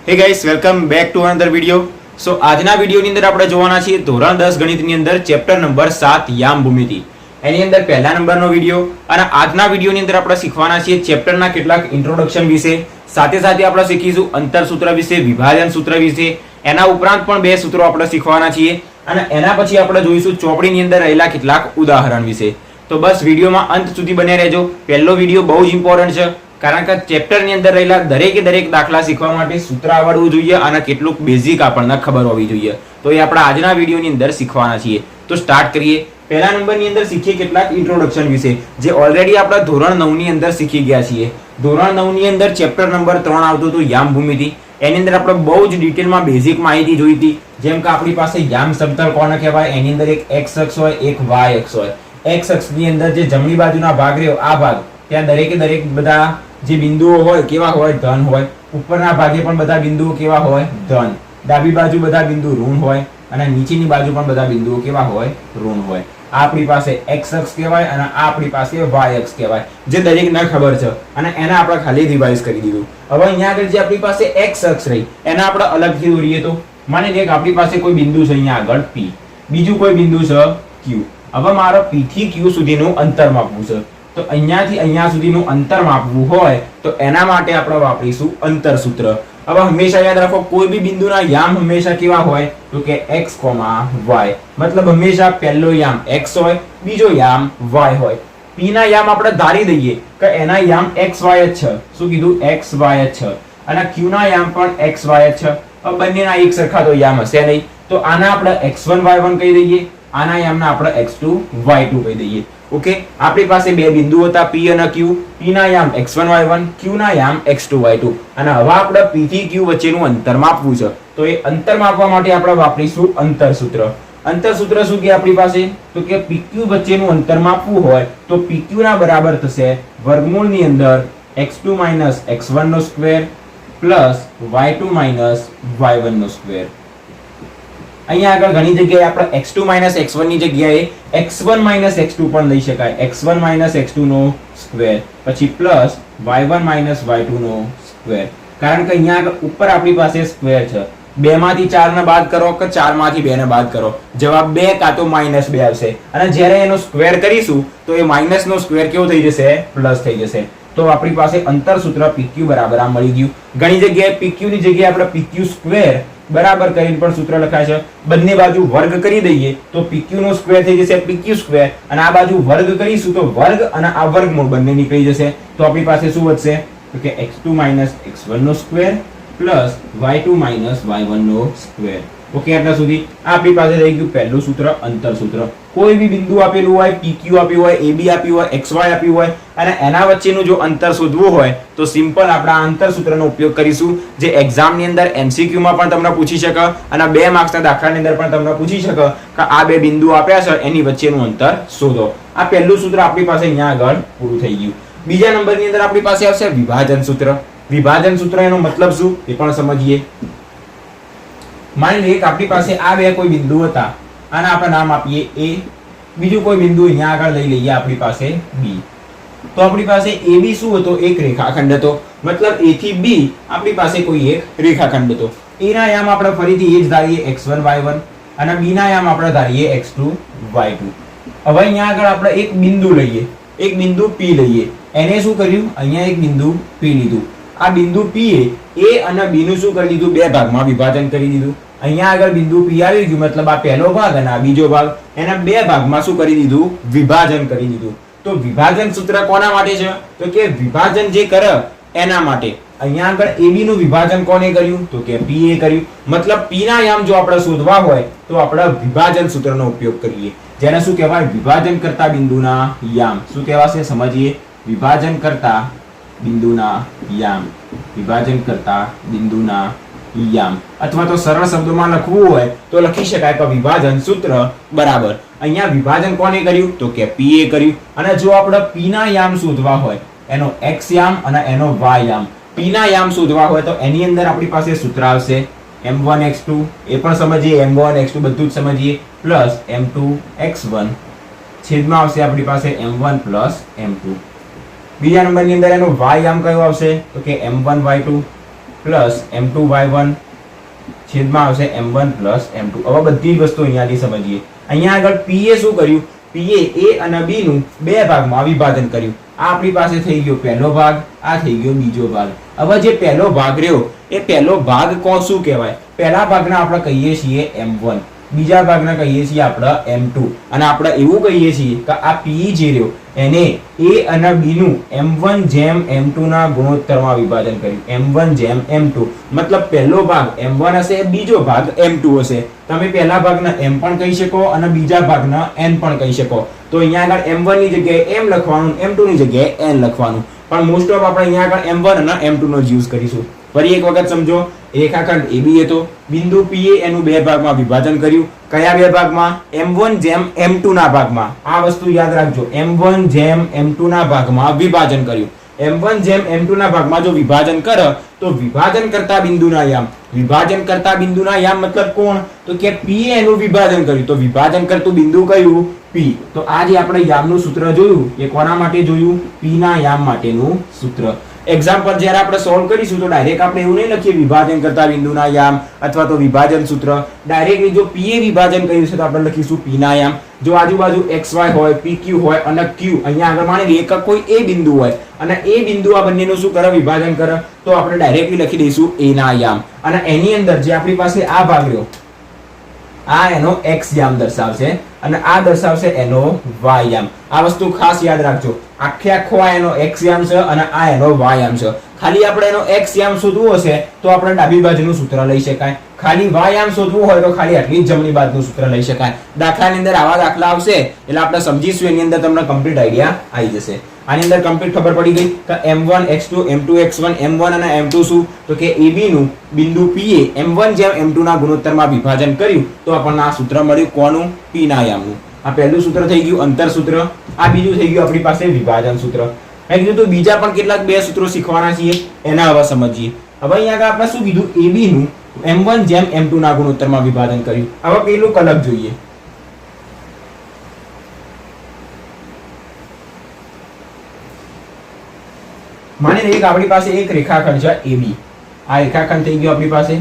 હે guys, welcome back to another video. So આજના વિડિયોની અંદર આપણે જોવાના છીએ ધોરણ 10 ગણિતની અંદર ચેપ્ટર નંબર 7 યામ ભૂમિતિ. એની અંદર પહેલા નંબરનો વિડિયો અને આજના વિડિયોની અંદર આપણે શીખવાના છીએ ચેપ્ટરના કેટલાક ઇન્ટ્રોડક્શન વિશે. સાથે સાથે આપણે શીખીશું અંતર સૂત્ર વિશે, વિભાજન સૂત્ર વિશે. એના ઉપરાંત પણ બે સૂત્રો આપણે શીખવાના છીએ અને એના પછી આપણે જોઈશું ચોપડીની અંદર રહેલા કેટલાક ઉદાહરણ વિશે. તો બસ વિડિયોમાં અંત સુધી બન્યા રહેજો. પહેલો વિડિયો બહુ જ ઇમ્પોર્ટન્ટ છે, કારણ કે ચેપ્ટરની અંદર રહેલા દરેકે દરેક દાખલા શીખવા માટે સૂત્ર આવડવું જોઈએ અને કેટલુંક બેઝિક આપણને ખબર હોવી જોઈએ. તો એ આપણે આજના વિડીયોની અંદર શીખવાના છીએ. તો સ્ટાર્ટ કરીએ. પહેલા નંબરની અંદર શીખીએ કેટલાક ઇન્ટ્રોડક્શન વિશે, જે ઓલરેડી આપણે ધોરણ 9 ની અંદર શીખી ગયા છીએ. ધોરણ 9 ની અંદર ચેપ્ટર નંબર 3 આવતું હતું યામ ભૂમિતિ. એની અંદર આપણે બહુ જ ડિટેલમાં બેઝિક માહિતી જોઈ હતી. જેમ કે આપણી પાસે યામ સમતલ કોને કહેવાય, એની અંદર એક x અક્ષ હોય, એક y અક્ષ હોય. x અક્ષની અંદર જે જમણી બાજુના ભાગ રહ્યો આ ભાગ, ત્યાં દરેકે દરેક બધા જે બિંદુઓ હોય કેવા હોય, ધન હોય. ઉપરના ભાગે પણ બધા બિંદુઓ કેવા હોય, ધન. ડાબી બાજુ બધા બિંદુ ઋણ હોય અને નીચેની બાજુ પણ બધા બિંદુઓ કેવા હોય, ઋણ હોય. આ આપણી પાસે x અક્ષ કહેવાય અને આ આપણી પાસે y અક્ષ કહેવાય, જે દરેકને ખબર છે અને એને આપણે ખાલી રિવાઇઝ કરી દીધું. હવે અહીંયા આગળ જે આપણી પાસે x અક્ષ રહી એને આપણે અલગથી દોરીએ. તો માની લઈએ કે આપણી પાસે કોઈ બિંદુ છે અહીંયા આગળ p, બીજું કોઈ બિંદુ છે q. હવે મારો p થી q સુધીનું અંતર માપવું છે. તો અહીંયાથી અહીંયા સુધીનું અંતર માપવું હોય તો એના માટે આપણે વાપરીશું અંતર સૂત્ર. હવે હંમેશા યાદ રાખો, કોઈ બી બિંદુના યામ હંમેશા કેવા હોય તો કે x, y. મતલબ હંમેશા પહેલો યામ x હોય, બીજો યામ y હોય. p ના યામ આપણે ધારી દઈએ કે એના યામ x, y જ છે. શું કીધું? x, y જ છે. અને q ના યામ પણ x, y જ છે. હવે બંનેના એક સરખા તો યામ હશે નહીં, તો આના આપણે x1, y1 કહી દઈએ, આના યામને આપણે x2, y2 કહી દઈએ. ઓકે, આપણી પાસે બે બિંદુ હતા p અને q. p ના યામ x1, y1, q ના યામ x2, y2. અને હવે આપણે p થી q વચ્ચેનું અંતર માપવું છે. તો એ અંતર માપવા માટે આપણે વાપરીશું અંતર સૂત્ર. અંતર સૂત્ર શું કે આપણી પાસે તો કે pq વચ્ચેનું અંતર માપવું હોય તો pq ના બરાબર થશે વર્ગમૂળની અંદર x2 - x1 નો સ્ક્વેર પ્લસ y2 - y1 નો સ્ક્વેર. અહીંયા આગળ ઘણી જગ્યાએ આપણે x2 - x1 ની જગ્યાએ x1 - x2 પણ લઈ શકાય. x1 - x2 નો સ્ક્વેર પછી પ્લસ y1 - y2 નો સ્ક્વેર. કારણ કે અહીંયા આગળ ઉપર આપણી પાસે સ્ક્વેર છે. 2 માંથી 4 ને બાદ કરો કે 4 માંથી 2 ને બાદ કરો, જવાબ 2 કાં તો -2 આવશે. અને જ્યારે એનો સ્ક્વેર કરીશું તો એ માઈનસ નો સ્ક્વેર કેવો થઈ જશે? પ્લસ થઈ જશે. તો આપણી પાસે અંતર સૂત્ર pq બરાબર આ મળી ગયું. ઘણી જગ્યાએ pq ની જગ્યાએ આપણે pq સ્ક્વેર બરાબર કરીને પણ સૂત્ર લખાય છે. બંને બાજુ વર્ગ કરી દઈએ તો pq નો સ્ક્વેર થઈ જશે pq સ્ક્વેર, અને આ બાજુ વર્ગ કરીશું તો વર્ગ અને આ વર્ગમૂળ બંને નીકળી જશે. તો આપણી પાસે શું વધશે તો કે x2 - x1 નો સ્ક્વેર પ્લસ y2 - y1 નો સ્ક્વેર. ઓકે, આટલા સુધી આપણી પાસે રહી ગયું પહેલું સૂત્ર, અંતર સૂત્ર. કોઈ બી બિંદુ આપેલું હોય, pq આપ્યું હોય, ab આપ્યું હોય, xy આપ્યું હોય અને એના વચ્ચેનું જો અંતર શોધવું હોય તો સિમ્પલ આપણે આ અંતર સૂત્રનો ઉપયોગ કરીશું, જે એક્ઝામની અંદર MCQ માં પણ તમને પૂછી શકે અને 2 માર્ક્સના દાખલાની અંદર પણ તમને પૂછી શકે કે આ બે બિંદુ આપ્યા છે એની વચ્ચેનું અંતર શોધો. આ પહેલું સૂત્ર આપણી પાસે અહીંયા આગળ પૂરું થઈ ગયું. બીજા નંબરની અંદર આપણી પાસે આવશે વિભાજન સૂત્ર. વિભાજન સૂત્ર એનો મતલબ શું એ પણ સમજીએ. માની લઈએ કે આપણી પાસે આ બે કોઈ બિંદુ હતા, આને આપણે નામ આપીએ a, બીજું કોઈ બિંદુ અહીંયા આગળ લઈ લઈએ આપણી પાસે b. તો આપણી પાસે ab શું હતો? એક રેખાખંડ હતો. મતલબ a થી b આપણી પાસે કોઈ એક રેખાખંડ હતો. a ના યામ આપણે ફરીથી એ જ ધારીએ x1, y1 અને b ના યામ આપણે ધારીએ x2, y2. હવે અહીંયા આગળ આપણે એક બિંદુ લઈએ, એક બિંદુ p લઈએ. એને શું કર્યું? અહીંયા એક બિંદુ p લીધું. આ બિંદુ p એ a અને b નું શું કરી દીધું? બે ભાગમાં વિભાજન કરી દીધું. અહીંયા આગળ બિંદુ p આવી ગયું, મતલબ આ પહેલો ભાગ અને આ બીજો ભાગ, એના બે ભાગમાં શું કરી દીધું? વિભાજન કરી દીધું. તો વિભાજન સૂત્ર કોના માટે છે તો કે વિભાજન જે કરે એના માટે. અહીંયા આગળ ab નું વિભાજન કોને કર્યું તો કે p એ કર્યું. મતલબ p ના યામ જો આપણે શોધવા હોય તો આપણે વિભાજન સૂત્રનો ઉપયોગ કરીએ, જેને શું કહેવાય? વિભાજન કરતા બિંદુના યામ. શું કહેવાશે? સમજીએ. વિભાજન કરતા બિંદુના યામ. વિભાજન કરતા બિંદુના યામ. અથવા તો સરળ શબ્દોમાં લખવું હોય તો લખી શકાય કે વિભાજન સૂત્ર બરાબર. અહીંયા વિભાજન કોને કર્યું તો કે p એ કર્યું. અને જો આપણે p ના યામ શોધવા હોય, એનો x યામ અને એનો y યામ, p ના યામ શોધવા હોય તો એની અંદર આપણી પાસે સૂત્ર આવશે m1 x2, એ પણ સમજીએ, m1 x2 બધું જ સમજીએ, પ્લસ m2 x1 છેદમાં આવશે આપણી પાસે m1 + m2. બીજા નંબરની અંદર એનો y યામ કયો આવશે તો કે m1 y2 પ્લસ m2y1 છેદમાં આવશે m1 પ્લસ m2. હવે બધી જ વસ્તુ અહીંયાથી સમજીએ. અહીંયા આગળ p એ શું કર્યું? p એ a અને b નું બે ભાગમાં વિભાજન કર્યું. આ આપણી પાસે થઈ ગયો પહેલો ભાગ, આ થઈ ગયો બીજો ભાગ. હવે જે પહેલો ભાગ રહ્યો એ પહેલો ભાગ શું કહેવાય? પહેલા ભાગને આપણે કહીએ છીએ m1, બીજા ભાગને કહીએ છીએ આપણે m2, અને આપણે એવું કહીએ છીએ કે આ p જે રહ્યો એને a અને b નું m1 જેમ m2 ના ગુણોત્તરમાં વિભાજન કર્યું. m1 જેમ m2 મતલબ પહેલો ભાગ m1 હશે, બીજો ભાગ m2 હશે. તમે પહેલા ભાગને m પણ કહી શકો અને બીજા ભાગને n પણ કહી શકો. તો અહીંયા આગળ m1 ની જગ્યાએ m લખવાનું, m2 ની જગ્યાએ n લખવાનું. પણ મોસ્ટ ઓફ આપણે અહીંયા આગળ m1 અને m2 નો યુઝ કરીશું. ફરી એક વખત સમજો. રેખાખંડ AB હતો, બિંદુ P એ એનું બે ભાગમાં વિભાજન કર્યું. કયા બે ભાગમાં? m1 જેમ m2 ના ભાગમાં. આ વસ્તુ યાદ રાખજો, m1 જેમ m2 ના ભાગમાં વિભાજન કર્યું. m1 જેમ m2 ના ભાગમાં જો વિભાજન કરે તો વિભાજન કરતા બિંદુના યામ, વિભાજન કરતા બિંદુના યામ મતલબ કોણ? તો કે P એ એનું વિભાજન કર્યું. તો વિભાજન કરતું બિંદુ કયું? P. તો આ જે આપણે યામનું સૂત્ર જોયું એ કોના માટે જોયું? P ના યામ માટેનું સૂત્ર. એક્ઝામ્પલ જ્યારે આપણે સોલ્વ કરીશું તો ડાયરેક્ટ આપણે એવું નહીં લખીએ વિભાજન કરતા બિંદુના યામ અથવા તો વિભાજન સૂત્ર. ડાયરેક્ટલી જો p એ વિભાજન કર્યું છે તો આપણે લખીશું p ના યામ. જો આજુબાજુ xy હોય, pq હોય અને q, અહીંયા આગળ માની લઈએ કે કોઈ a બિંદુ હોય અને a બિંદુ આ બંનેનું શું કરે? વિભાજન કરે. તો આપણે ડાયરેક્ટલી લખી દઈશું a ના યામ. અને એની અંદર જે આપણી પાસે આ ભાગ રહ્યો આ એનો x યામ દર્શાવશે અને આ દર્શાવશે એનો y યામ. આ વસ્તુ ખાસ યાદ રાખજો. આખે આખો આ એનો x યામ છે અને આ એનો y યામ છે. ખાલી આપણે એનો x યામ શોધવું હશે તો આપણે ડાબી બાજુનું સૂત્ર લઈ શકાય. ખાલી y યામ શોધવું હોય તો ખાલી આટલી જમણી બાજુનું સૂત્ર લઈ શકાય. દાખલાની અંદર આવા દાખલા આવશે એટલે આપણે સમજીશું, એની અંદર તમને કમ્પ્લીટ આઈડિયા આવી જશે. આની અંદર કમ્પ્લીટ ખબર પડી ગઈ કે m1 x2 m2 x1 m1 અને m2 શું? તો કે AB નું બિંદુ P એ m1 જેમ m2 ના ગુણોત્તરમાં વિભાજન કર્યું તો આપણને આ સૂત્ર મળ્યું. કોનું? P ના યામનું. આ પહેલું સૂત્ર થઈ ગયું અંતર સૂત્ર. આ બીજું થઈ ગયું આપણી પાસે વિભાજન સૂત્ર. મેં કીધું તો બીજા પણ કેટલાક બે સૂત્રો શીખવાના છીએ, એના હવે સમજીએ. હવે અહીંયા આગળ આપણે શું કીધું? AB નું m1 જેમ m2 ના ગુણોત્તરમાં વિભાજન કર્યું. હવે પેલું કલક જોઈએ. માની લઈએ કે આપણી પાસે એક રેખાખંડ છે AB. આ રેખાખંડ થઈ ગયો આપણી પાસે,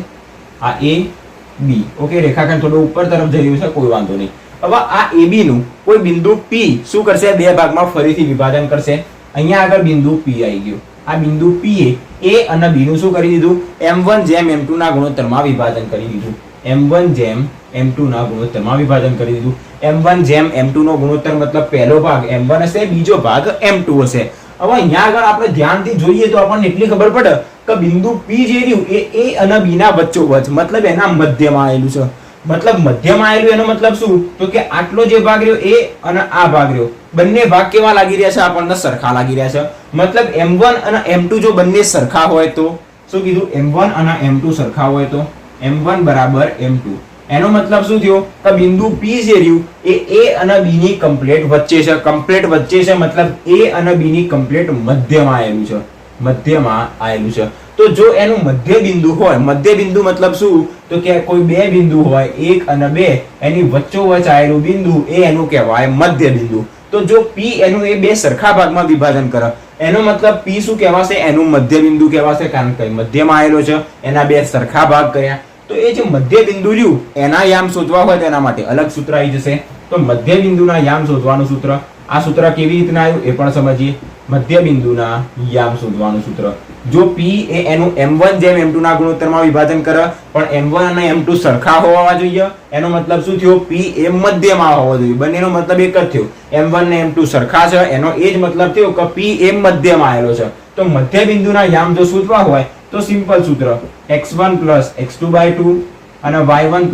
આ AB. ઓકે, રેખાખંડ થોડો ઉપર તરફ જઈ રહ્યું છે, કોઈ વાંધો નહીં. હવે આ AB નું કોઈ બિંદુ P શું કરશે? બે ભાગમાં ફરીથી વિભાજન કરશે. અહીંયા આગળ બિંદુ P આવી ગયું. આ બિંદુ P એ A અને B નું શું કરી દીધું? m1 જેમ m2 ના ગુણોત્તરમાં વિભાજન કરી દીધું. m1 જેમ m2 ના ગુણોત્તરમાં વિભાજન કરી દીધું. m1 જેમ m2 નો ગુણોત્તર મતલબ પહેલો ભાગ m1 હશે, બીજો ભાગ m2 હશે. હવે અહીંયા આગળ આપણે ધ્યાનથી જોઈએ તો આપણને એટલી ખબર પડે કે બિંદુ P જે રહ્યું એ A અને B ના વચ્ચોવચ્ચ મતલબ એના મધ્યમાં આવેલું છે. મતલબ મધ્યમાં આવેલું એનો મતલબ શું? તો કે આટલો જે ભાગ રહ્યો એ અને આ ભાગ રહ્યો બંને ભાગ કેવા લાગી રહ્યા છે? આપણને સરખા લાગી રહ્યા છે. મતલબ m1 અને m2 જો બંને સરખા હોય તો શું કીધું? m1 અને m2 સરખા હોય તો m1 બરાબર m2. એનો મતલબ શું થયો કે બિંદુ P જે રહ્યું એ A અને B ની કમ્પ્લીટ વચ્ચે છે. કમ્પ્લીટ વચ્ચે છે મતલબ A અને B ની કમ્પ્લીટ મધ્યમાં આવેલું છે. મધ્યમાં આવેલું છે. તો જો એનું મધ્ય બિંદુ હોય, મધ્ય બિંદુ મતલબ શું? તો કે કોઈ બે બિંદુ હોય 1 અને 2, એની વચ્ચોવચ્ચ આવેલું બિંદુ એ એનું કહેવાય મધ્ય બિંદુ. તો જો P એનું એ બે સરખા ભાગમાં વિભાજન કરે એનો મતલબ P શું કહેવાશે? એનું મધ્ય બિંદુ કહેવાશે, કારણ કે મધ્યમાં આવેલો છે. એના બે સરખા ભાગ કર્યા તો એ જે મધ્ય બિંદુ રહ્યું એના યામ શોધવા હોય તેના માટે અલગ સૂત્ર આવી જશે. તો મધ્ય બિંદુના યામ શોધવાનું સૂત્ર, આ સૂત્ર કેવી રીતના આવ્યું એ પણ સમજીએ. મધ્ય બિંદુના યામ શોધવાનું સૂત્ર. જો P એ એનું m1 જેમ m2 ના ગુણોત્તરમાં વિભાજન કરે પણ m1 અને m2 સરખા હોવા જોઈએ, એનો મતલબ શું થયો? P એ મધ્યમાં હોવો જોઈએ. બંનેનો મતલબ એક જ થયો. m1 ને m2 સરખા છે એનો એ જ મતલબ થયો કે P એ મધ્યમાં આવેલો છે. તો મધ્ય બિંદુના યામ જો શોધવા હોય તો સિમ્પલ સૂત્ર x1 x2/2 અને y1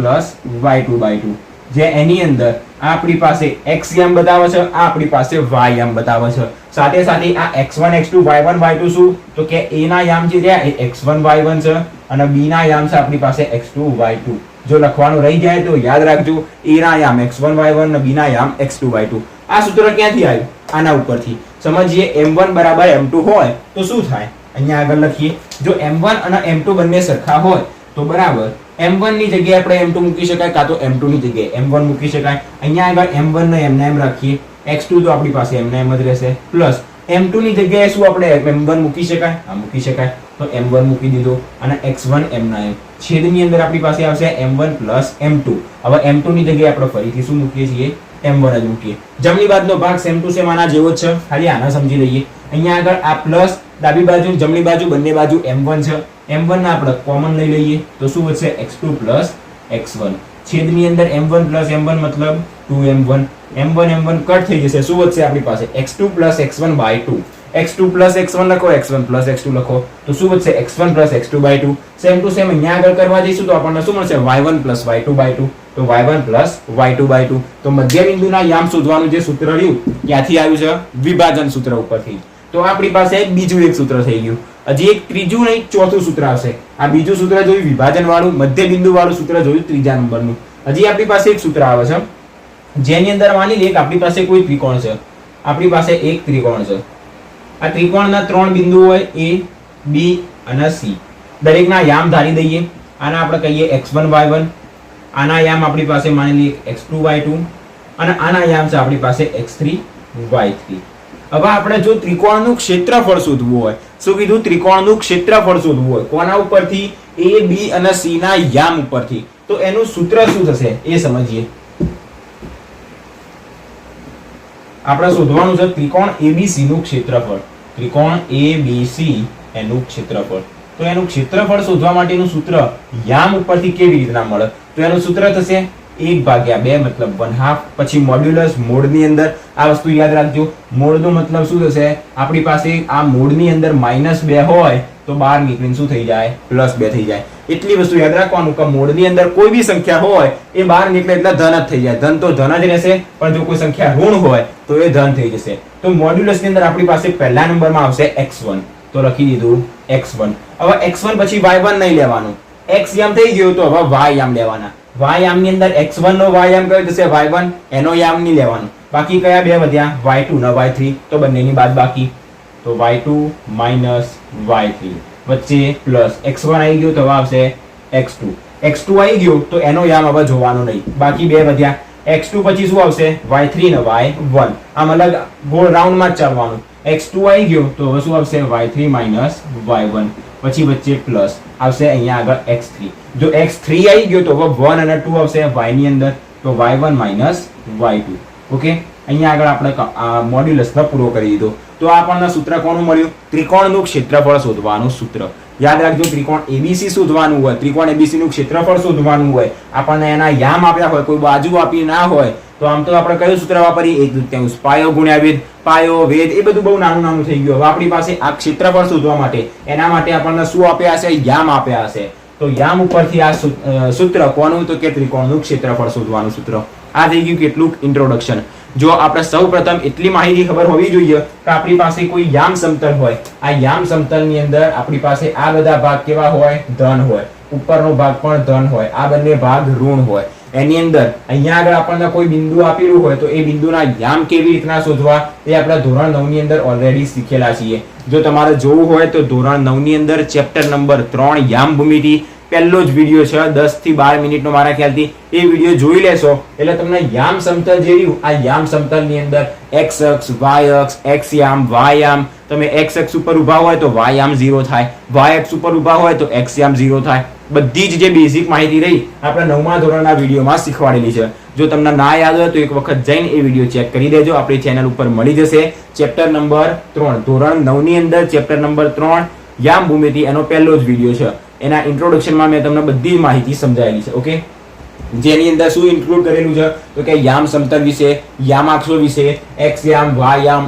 y2/2. જે એની અંદર આપણી પાસે x યામ બતાવે છે, આ આપણી પાસે y યામ બતાવે છે. સાથે સાથે આ x1 x2 y1 y2 શું? તો કે a ના યામ જે રહ્યા એ x1 y1 છે અને b ના યામ છે આપણી પાસે x2 y2. જો લખવાનું રહી જાય તો યાદ રાખજો, a ના યામ x1 y1 અને b ના યામ x2 y2. આ સૂત્ર ક્યાંથી આવ્યું? આના ઉપરથી સમજીએ. m1 બરાબર m2 હોય તો શું થાય? અહીંયા આગળ લખીએ. જો m1 અને m2 બંને સરખા હોય તો બરાબર m1 ની જગ્યાએ આપણે m2 મૂકી શકાય, કાં તો m2 ની જગ્યાએ m1 મૂકી શકાય. અહીંયા આગળ m1 ને m રાખીએ, x2 તો આપણી પાસે m જ રહેશે, પ્લસ m2 ની જગ્યાએ શું આપણે m1 મૂકી શકાય? હા, મૂકી શકાય. તો m1 મૂકી દીધો અને x1 m ના m છેદની અંદર આપણી પાસે આવશે m1 + m2. હવે m2 ની જગ્યાએ આપણે ફરીથી શું મૂકીએ છીએ m1 જ મૂકીએ. જમણી બાજુનો ભાગ સેમ ટુ સેમ આના જેવો જ છે, ખાલી આના સમજી લઈએ. અહીંયા આગળ આ પ્લસ ડાબી બાજુ જમણી બાજુ બંને બાજુ m1 છે. m1 ને આપણે કોમન લઈ લઈએ તો શું વધશે x2 + x1. છેદની અંદર m1 + m1 મતલબ 2m1. m1 કટ થઈ જશે. શું વધશે આપણી પાસે x2 + x1/2. x2 + x1 લખો, x1 + x2 લખો તો શું વધશે x1 + x2/2. Same to same અહીંયા આગળ કરવા જઈશું તો આપણને શું મળશે y1 + y2/2. તો y1 + y2/2. તો મધ્ય બિંદુના યામ શોધવાનું જે સૂત્ર રહ્યું ક્યાંથી આવ્યું છે? વિભાજન સૂત્ર ઉપરથી. તો આપણી પાસે બીજું એક સૂત્ર થઈ ગયું. હજી એક ત્રીજું નહીં ચોથું સૂત્ર આવશે. આ બીજું સૂત્ર જોયું વિભાજન વાળું, મધ્ય બિંદુ વાળું સૂત્ર જોયું ત્રીજા નંબરનું. હજી આપણી પાસે એક સૂત્ર આવે છે જેની અંદર માની લઈએ કે આપણી પાસે કોઈ ત્રિકોણ છે. આપણી પાસે એક ત્રિકોણ છે. આ ત્રિકોણના 3 બિંદુઓ હોય a, b અને c. દરેકના યામ ધારી દઈએ. આના આપણે કહીએ x1 y1. આના યામ આપણી પાસે માની લઈએ x2 y2 અને આના યામ છે આપણી પાસે x3 y3. હવે આપણે જો ત્રિકોણનું ક્ષેત્રફળ શોધવું હોય, શું કીધું? ત્રિકોણનું ક્ષેત્રફળ શોધવું હોય કોના ઉપરથી? a, b અને c ના યામ ઉપરથી. તો એનું સૂત્ર શું થશે એ સમજીએ. આપણે શોધવાનું છે ત્રિકોણ ABC નું ક્ષેત્રફળ. ત્રિકોણ ABC એનું ક્ષેત્રફળ. તો એનું ક્ષેત્રફળ શોધવા માટેનું સૂત્ર યામ ઉપરથી કેવી રીતના મળે? તો એનું સૂત્ર થશે 1/2 મતલબ 1/2. પછી મોડ્યુલસ મોડની અંદર આ વસ્તુ યાદ રાખજો. મોડનો મતલબ શું થશે? આપણી પાસે આ મોડની અંદર -2 હોય તો બહાર નીકળીને શું થઈ જાય? +2 થઈ જાય. એટલી વસ્તુ યાદ રાખવાનું કે મોડની અંદર કોઈ બી સંખ્યા હોય એ બહાર નીકળે એટલે ધન જ થઈ જાય. ધન તો ધન જ રહેશે, પણ જો કોઈ સંખ્યા ઋણ હોય તો એ ધન થઈ જશે. તો મોડ્યુલસની અંદર આપણી પાસે પહેલા નંબરમાં આવશે x1. તો લખી દીધું x1. હવે x1 પછી y1 નહીં લેવાનું. x યામ થઈ ગયો તો હવે y યામ લેવાના. y યામની અંદર x1 નો y યામ કયો થશે? y1. એનો યામ નહીં લેવાનો. બાકી કયા બે વધ્યા? y2 ને y3. તો બંનેની બાદ બાકી. તો y2 - y3 વચ્ચે પ્લસ x1 આવી ગયો તો હવે આવશે x2. x2 આવી ગયો તો એનો યામ હવે જોવાનો નહીં. બાકી બે વધ્યા. x2 પછી શું આવશે? y3 ને y1. આમ અલગ ગોળ રાઉન્ડમાં જ ચાલવાનું. x2 આવી ગયો તો હવે શું આવશે? y3 - y1. પછી વચ્ચે પ્લસ આવશે અહીંયા આગળ x3. જો x3 આવી ગયો તો હવે 1 અને 2 આવશે y ની અંદર. તો y1 - y2. ઓકે, અહીંયા આગળ આપણે મોડ્યુલસનો પૂરો કરી દીધો. તો આપણને સૂત્ર કોનું મળ્યું? ત્રિકોણનું ક્ષેત્રફળ શોધવાનું સૂત્ર. યાદ રાખજો, ત્રિકોણ ABC શોધવાનું હોય, ત્રિકોણ ABC નું ક્ષેત્રફળ શોધવાનું હોય, આપણને એના યામ આપ્યા હોય, કોઈ બાજુ આપી ના હોય તો આમ તો આપણે કયું સૂત્ર વાપરીએ? 1/3 પાયો ગુણ્યા વેદ. પાયો વેદ એ બધું બહુ નાનું થઈ ગયું. હવે આપણી પાસે આ ક્ષેત્રફળ શોધવા માટે એના માટે આપણને શું આપ્યા હશે? યામ આપ્યા હશે. તો યામ ઉપરથી આ સૂત્ર કોનું? તો કે ત્રિકોણનું ક્ષેત્રફળ શોધવાનું સૂત્ર. આ થઈ ગયું કેટલું ઇન્ટ્રોડક્શન. જો આપણે સૌપ્રથમ એટલી માહિતી ખબર હોવી જોઈએ કે આપણી પાસે કોઈ યામ સમતલ હોય. આ યામ સમતલની અંદર આપણી પાસે આ બધા ભાગ કેવા હોય? ધન હોય. ઉપરનો ભાગ પણ ધન હોય. આ બંને ભાગ ઋણ હોય. એની અંદર અહીંયા આગળ આપણને કોઈ બિંદુ આપેલું હોય તો એ બિંદુના યામ કેવી રીતના શોધવા એ આપણે ધોરણ 9 ની અંદર ઓલરેડી શીખેલા છીએ. જો તમારે જોવું હોય તો ધોરણ 9 ની અંદર ચેપ્ટર નંબર 3 યામ ભૂમિતિ પહેલો જ વિડિયો છે, 10 થી 12 મિનિટનો મારા ખ્યાલથી. એ વિડિયો જોઈ લેશો એટલે તમને યામ સમતલ જે રહ્યું, આ યામ સમતલની અંદર x અક્ષ, y અક્ષ, x યામ, y યામ, તમે x અક્ષ ઉપર ઊભા હોય તો y યામ 0 થાય, y અક્ષ ઉપર ઊભા હોય તો x યામ 0 થાય. બધી જ જે બેઝિક માહિતી રહી આપણે 9મા ધોરણના વિડિયોમાં શીખવાડેલી છે. જો તમને ના યાદ હોય તો એક વખત જઈને એ વિડિયો ચેક કરી દેજો. આપણી ચેનલ ઉપર મળી જશે. ચેપ્ટર નંબર 3 ધોરણ 9 ની અંદર ચેપ્ટર નંબર 3 યામ ભૂમિતિ એનો પહેલો જ વિડિયો છે. એના ઇન્ટ્રોડક્શનમાં મેં તમને બધી જ માહિતી સમજાવેલી છે. ઓકે, જેની અંદર શું ઇન્ક્લુડ કરેલું છે તો કે યામ સમતલ વિશે, યામાક્ષો વિશે, x યામ, y યામ,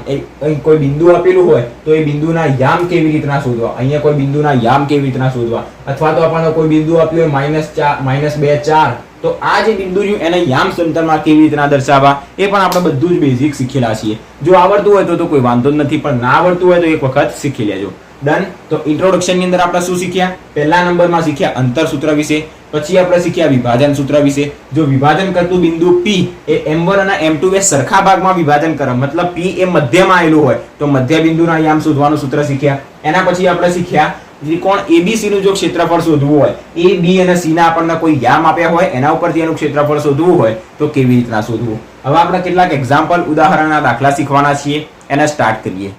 કોઈ બિંદુ આપેલું હોય તો એ બિંદુના યામ કેવી રીતના શોધવા, અહીંયા કોઈ બિંદુના યામ કેવી રીતના શોધવા, અથવા તો આપણને કોઈ બિંદુ આપ્યું હોય -2 4 તો આ જે બિંદુ રહ્યું એને યામ સમતલમાં કેવી રીતના દર્શાવવા એ પણ આપણે બધું જ બેઝિક શીખેલા છીએ. જો આવડતું હોય તો કોઈ વાંધો જ નથી, પણ ના આવડતું હોય તો એક વખત શીખી લેજો. ડન. તો ઇન્ટ્રોડક્શન ની અંદર આપણે શું શીખ્યા? પહેલા નંબરમાં શીખ્યા અંતર સૂત્ર વિશે. પછી આપણે શીખ્યા વિભાજન સૂત્ર વિશે. જો વિભાજન કરતું બિંદુ P એ m1 અને m2 એ સરખા ભાગમાં વિભાજન કરે, મતલબ P એ મધ્યમાં આવેલું હોય તો મધ્ય બિંદુના યામ શોધવાનું સૂત્ર શીખ્યા. એના પછી આપણે શીખ્યા ત્રિકોણ ABC નું જો ક્ષેત્રફળ શોધવું હોય, A, B અને C ના આપણને કોઈ યામ આપ્યા હોય એના ઉપરથી એનું ક્ષેત્રફળ શોધવું હોય તો કેવી રીતના શોધવું. હવે આપણે કેટલાક એક્ઝામ્પલ ઉદાહરણના દાખલા શીખવાના છીએ. એને સ્ટાર્ટ કરીએ.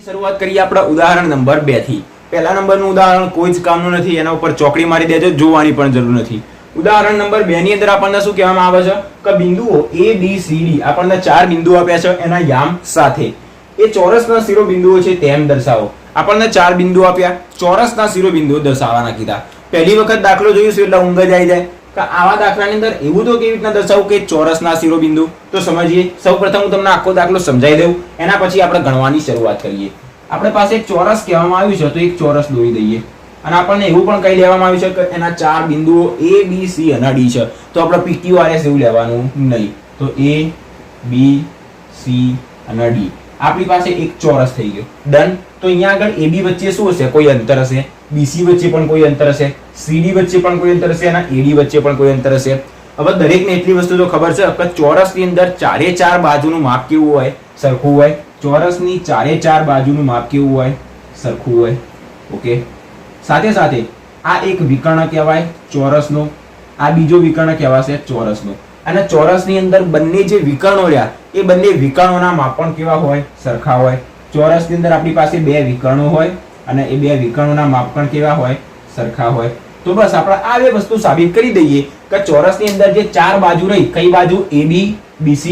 શરૂઆત કરીએ આપણે ઉદાહરણ નંબર 2 થી. પહેલા નંબરનું ઉદાહરણ કોઈ જ કામનું નથી, એના ઉપર ચોકડી મારી દેજો, જોવાની પણ જરૂર નથી. ઉદાહરણ નંબર 2 ની અંદર આપણને શું કહેવામાં આવે છે કે બિંદુઓ A B C D આપણને 4 બિંદુઓ આપ્યા છે એના યામ સાથે એ ચોરસના શિરોબિંદુઓ છે તેમ દર્શાવો. આપણને 4 બિંદુઓ આપ્યા, ચોરસના શિરોબિંદુઓ દર્શાવવાના કીધા. પહેલી વખત દાખલો જોઈશું એટલે ઊંઘ જ આવી જાય કે આવા દાખલાની અંદર એવું તો કેવી રીતના દર્શાવવું કે ચોરસના શિરોબિંદુ. તો સમજીએ. સૌપ્રથમ હું તમને આખો દાખલો સમજાવી દઉં, એના પછી આપણે ગણવાની શરૂઆત કરીએ. આપણે પાસે એક ચોરસ કહેવામાં આવ્યું છે, તો એક ચોરસ દોરી દઈએ અને આપણને એવું પણ કહી દેવામાં આવ્યું છે કે એના 4 બિંદુઓ A B C અને D છે. તો આપણે PQRS એવું લેવાનું નહીં, તો A B C અને D આપણી પાસે એક ચોરસ થઈ ગયો. ડન. તો અહીંયા આગળ AB વચ્ચે શું હશે? કોઈ અંતર હશે. BC વચ્ચે પણ કોઈ અંતર હશે. CD વચ્ચે પણ કોઈ અંતર હશે અને AD વચ્ચે પણ કોઈ અંતર હશે. હવે દરેકને એટલી વસ્તુ તો ખબર છે કે ચોરસની અંદર 4 બાજુનું માપ કેવું હોય? સરખું હોય. ચોરસની 4 બાજુનું માપ કેવું હોય? સરખું હોય. ઓકે. સાથે સાથે આ એક વિકર્ણ કહેવાય ચોરસનો, આ બીજો વિકર્ણ કહેવાશે ચોરસનો. અને ચોરસની અંદર બંને જે વિકર્ણો રહ્યા એ બંને વિકર્ણોના માપ પણ કેવા હોય? સરખા હોય. ચોરસની અંદર આપણી પાસે 2 વિકર્ણો હોય અને એ 2 વિકર્ણોના માપ પણ કેવા હોય? સરખા હોય. તો બસ આપણે આ બે વસ્તુ સાબિત કરી દઈએ કે ચોરસની અંદર જે 4 બાજુ રહી, કઈ બાજુ? AB BC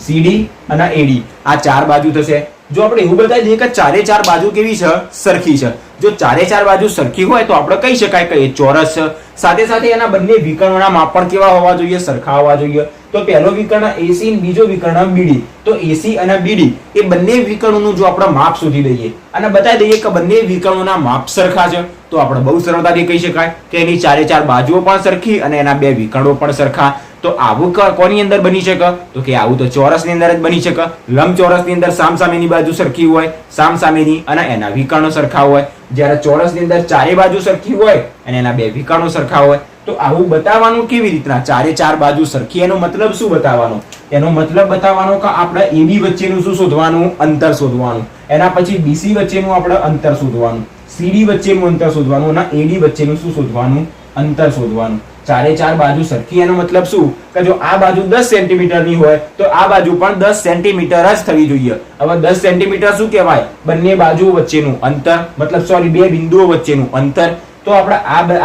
CD અને AD, આ 4 બાજુ થશે. જો આપણે એવું બતાવી દઈએ કે 4 બાજુ કેવી છે? સરખી છે. જો 4 બાજુ સરખી હોય તો આપણે કહી શકાય કે એ ચોરસ છે. સાથે સાથે એના બંને વિકર્ણોના માપ પણ કેવા હોવા જોઈએ? સરખા હોવા જોઈએ. તો પહેલો વિકર્ણ AC અને બીજો વિકર્ણ BD, તો AC અને BD એ બંને વિકર્ણોનું જો આપણે માપ શોધી દઈએ અને બતાવી દઈએ કે બંને વિકર્ણોના માપ સરખા છે, તો આપણે બહુ સરળતાથી કહી શકાય કે એની 4 બાજુઓ પણ સરખી અને એના 2 વિકર્ણો પણ સરખા. તો આવું કોની અંદર બની શકે? તો કે આવું તો ચોરસની અંદર જ બની શકે. લંબચોરસની અંદર સામસામેની બાજુ સરખી હોય, સામસામેની અને એના વિકર્ણો સરખા હોય. જ્યારે ચોરસની અંદર 4 બાજુ સરખી હોય અને એના 2 વિકર્ણો સરખા હોય. તો આવું બતાવવાનું કેવી રીતના? 4 બાજુ સરખી, એનો મતલબ શું બતાવવાનો? એનો મતલબ બતાવવાનો કે આપણે AB વચ્ચેનું શું શોધવાનું? અંતર શોધવાનું. એના પછી BC વચ્ચેનું આપણે અંતર શોધવાનું, CD વચ્ચેનું અંતર શોધવાનું અને AD વચ્ચેનું શું શોધવાનું? અંતર શોધવાનું. 4 બાજુ સરખી એનો મતલબ શું? કે જો આ બાજુ 10 સેન્ટીમીટરની હોય તો આ બાજુ પણ 10 સેન્ટીમીટર જ થવી જોઈએ. હવે 10 સેન્ટીમીટર શું કહેવાય? બંને બાજુઓ વચ્ચેનું અંતર, મતલબ સોરી 2 બિંદુઓ વચ્ચેનું અંતર. તો આપણે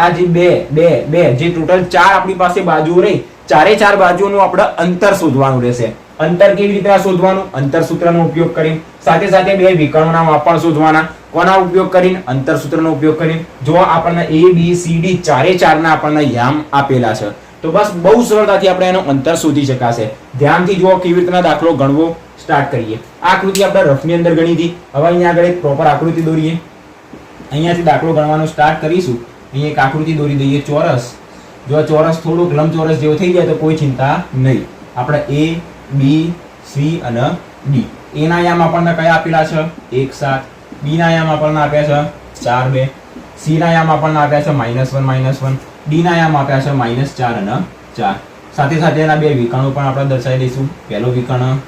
આ જે બે જે ટોટલ 4 આપણી પાસે બાજુઓ રહી, 4 બાજુઓનું આપણે અંતર શોધવાનું રહેશે. અંતર કેવી રીતે શોધવાનું? અંતર સૂત્રનો ઉપયોગ કરીને. સાથે સાથે 2 વિકર્ણોના માપ પણ શોધવાના. કોના ઉપયોગ કરીને? અંતર સૂત્રનો ઉપયોગ કરીને. જો આપણને A B C D 4 ના આપણને યામ આપેલા છે તો બસ બહુ સરળતાથી આપણે એનો અંતર શોધી શકાશે. ધ્યાનથી જુઓ કેવી રીતના દાખલો ગણવો. સ્ટાર્ટ કરીએ. આ આકૃતિ આપણે રફની અંદર ગણી હતી. હવે અહીંયા આગળ એક પ્રોપર આકૃતિ દોરીએ. અહીંયાથી દાખલો ગણવાનો સ્ટાર્ટ કરીશું. અહીંયા એક આકૃતિ દોરી દઈએ ચોરસ. જો આ ચોરસ થોડુંક લંબચોરસ જેવો થઈ જાય તો કોઈ ચિંતા નહીં. આપણે A B C અને D, A ના યામ આપણને કયા આપેલા છે? 1 7. B ના યામ આપણને આપ્યા છે 4 2. C ના યામ આપણને આપ્યા છે -1 -1. D ના યામ આપ્યા છે -4 અને 4. સાથે સાથે એના 2 વિકર્ણો પણ આપણે દર્શાવી દઈશું. પહેલો વિકર્ણ,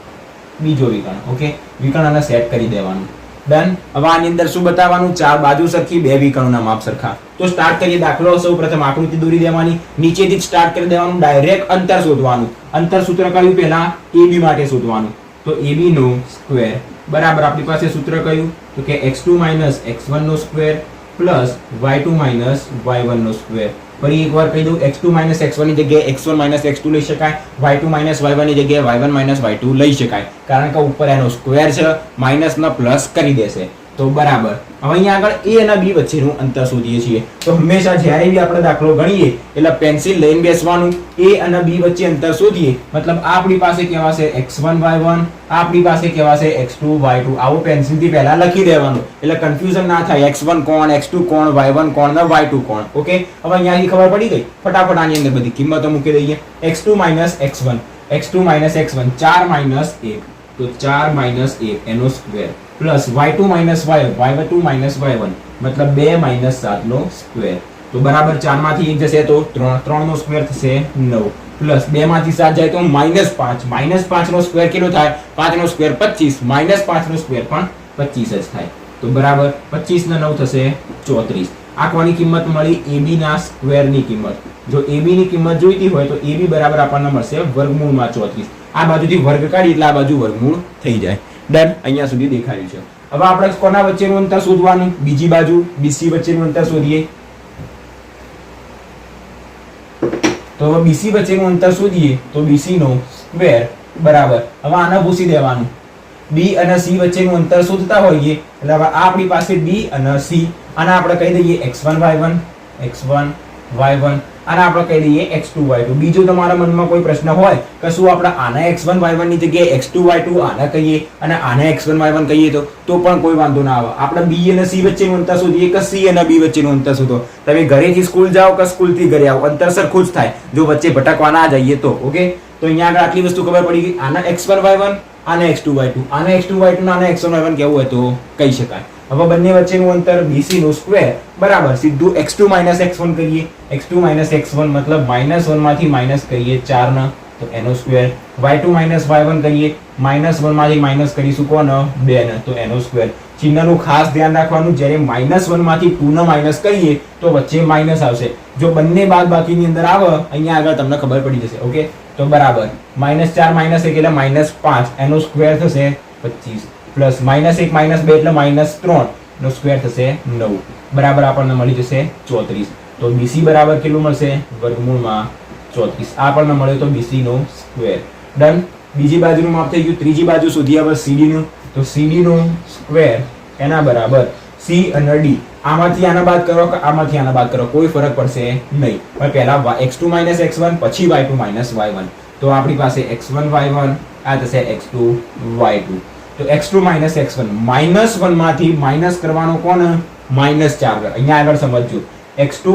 બીજો વિકર્ણ. ઓકે. વિકર્ણને સેટ કરી દેવાનું. ડન. હવે આની અંદર શું બતાવવાનું? 4 બાજુ સરખી, 2 વિકર્ણોના માપ સરખા. તો સ્ટાર્ટ કરીએ દાખલો. સૌપ્રથમ આકૃતિ દોરી દેવાની, નીચેથી જ સ્ટાર્ટ કરી દેવાનું. ડાયરેક્ટ અંતર શોધવાનું. અંતર સૂત્ર કયું? પહેલા AB માટે શોધવાનું. તો AB નો સ્ક્વેર બરાબર આપણી પાસે સૂત્ર કયું? તો કે x2 - x1 નો સ્ક્વેર પ્લસ y2 - y1 નો સ્ક્વેર. ફરી એકવાર કહી દઉં, x2 - x1 ની જગ્યાએ x1 - x2 લઈ શકાય, y2 - y1 ની જગ્યાએ y1 - y2 લઈ શકાય, કારણ કે ઉપર એનો સ્ક્વેર છે, માઇનસ ને પ્લસ કરી દેશે. તો બરાબર. હવે અહીંયા આગળ A અને B વચ્ચેનું અંતર શોધીએ છીએ. તો હંમેશા જ્યારે બી આપણે દાખલો ગણીએ એટલે પેન્સિલ લઈને બેસવાનું. A અને B વચ્ચે અંતર શોધીએ મતલબ આપણી પાસે કહેવાશે x1 y1, આપણી પાસે કહેવાશે x2 y2. આવું પેન્સિલથી પહેલા લખી દેવાનું એટલે કન્ફ્યુઝન ના થાય. x1 કોણ, x2 કોણ, y1 કોણ ને y2 કોણ. ઓકે. હવે અહીંયાથી ખબર પડી ગઈ. ફટાફટ આની અંદર બધી કિંમતો મૂકી દઈએ. x2 - x1, x2 - x1 4 - 1, તો 4 - 1 એનો square plus y2 - y1, y2 - y1 મતલબ 2 - 7 નો સ્ક્વેર. તો બરાબર 4 માંથી 1 જશે તો 3, 3 નો સ્ક્વેર થશે 9 પ્લસ 2 માંથી 7 જાય તો -5, -5 નો સ્ક્વેર કેટલો થાય? 5 નો સ્ક્વેર 25, -5 નો સ્ક્વેર પણ 25 જ થાય. તો બરાબર 25 ને 9 થશે 34. આ કોની કિંમત મળી? AB ના સ્ક્વેર ની કિંમત. જો AB ની કિંમત જોઈતી હોય તો AB બરાબર આપણને મળશે વર્ગમૂળમાં 34. આ બાજુથી વર્ગ કાઢી એટલે આ બાજુ વર્ગમૂળ થઈ જાય. ડન. અહીંયા સુધી દેખાડ્યું છે. હવે આપણે કોના વચ્ચેનું અંતર શોધવાનું? બીજી બાજુ BC વચ્ચેનું અંતર શોધીએ. તો હવે BC વચ્ચેનું અંતર શોધીએ તો BC નો સ્ક્વેર બરાબર, હવે આને ભૂસી દેવાનું. B અને C વચ્ચેનું અંતર શોધતા હોઈએ એટલે હવે આપણી પાસે B અને C, આને આપણે કહી દઈએ x1 y1 અને આપણે કહી દઈએ x2 y2. બીજો તમારા મનમાં કોઈ પ્રશ્ન હોય કે શું આપણે આને x1 y1 ની જગ્યાએ x2 y2 આને કહીએ અને આને x1 y1 કહીએ તો પણ કોઈ વાંધો ના આવે. આપણે B અને C વચ્ચેનું અંતર શોધીએ કે C અને B વચ્ચેનું અંતર શોધો. તમે ઘરેથી સ્કૂલ જાઓ કે સ્કૂલથી ઘરે આવો, અંતર સરખું જ થાય જો વચ્ચે ભટકવા ના જઈએ તો. ઓકે, તો અહીંયા આગળ આટલી વસ્તુ ખબર પડી ગઈ. આને x1 y1 આને x2 y2, આને x2 y2 અને આને x1 y1 કેવું હોય તો કહી શકાય. હવે બંને વચ્ચેનું અંતર BC નું સ્ક્વેર બરાબર સીધું x2 x1 કરીએ. x2 x1 મતલબ -1 માંથી માઈનસ કરીએ 4 ને તો એનો સ્ક્વેર. y2 y1 કરીએ, -1 માંથી માઈનસ કરીશું કોને? 2 ને તો એનો સ્ક્વેર. ચિહ્નનું ખાસ ધ્યાન રાખવાનું, જ્યારે -1 માંથી 2 ને માઈનસ કરીએ તો વચ્ચે માઈનસ આવશે. જો બંને બાદબાકીની અંદર આવે અહીંયા આગળ તમને ખબર પડી જશે. ઓકે, તો બરાબર -4 -1 એટલે -5 એનો સ્ક્વેર થશે 25 પ્લસ -1 -2 એટલે -3 નો સ્ક્વેર થશે 9 બરાબર આપણને મળી જશે 34. તો BC બરાબર કેટલું મળશે? વર્ગમૂળમાં 34 આપણને મળ્યો તો BC નો સ્ક્વેર. ડન. બીજી બાજુનું માપ થઈ ગયું. ત્રીજી બાજુ શોધીએ હવે CD નું. તો CD નો સ્ક્વેર એના બરાબર C અને D. આમાંથી આના બાદ કરો કે આમાંથી આના બાદ કરો કોઈ ફરક પડશે નહીં. પણ પહેલા x2 x1 પછી y2 y1. તો આપણી પાસે x1 y1 આ થશે x2 y2. તો x2 x1 -1 માંથી માઈનસ કરવાનો કોને? -4. અહીંયા આગળ સમજજો. x2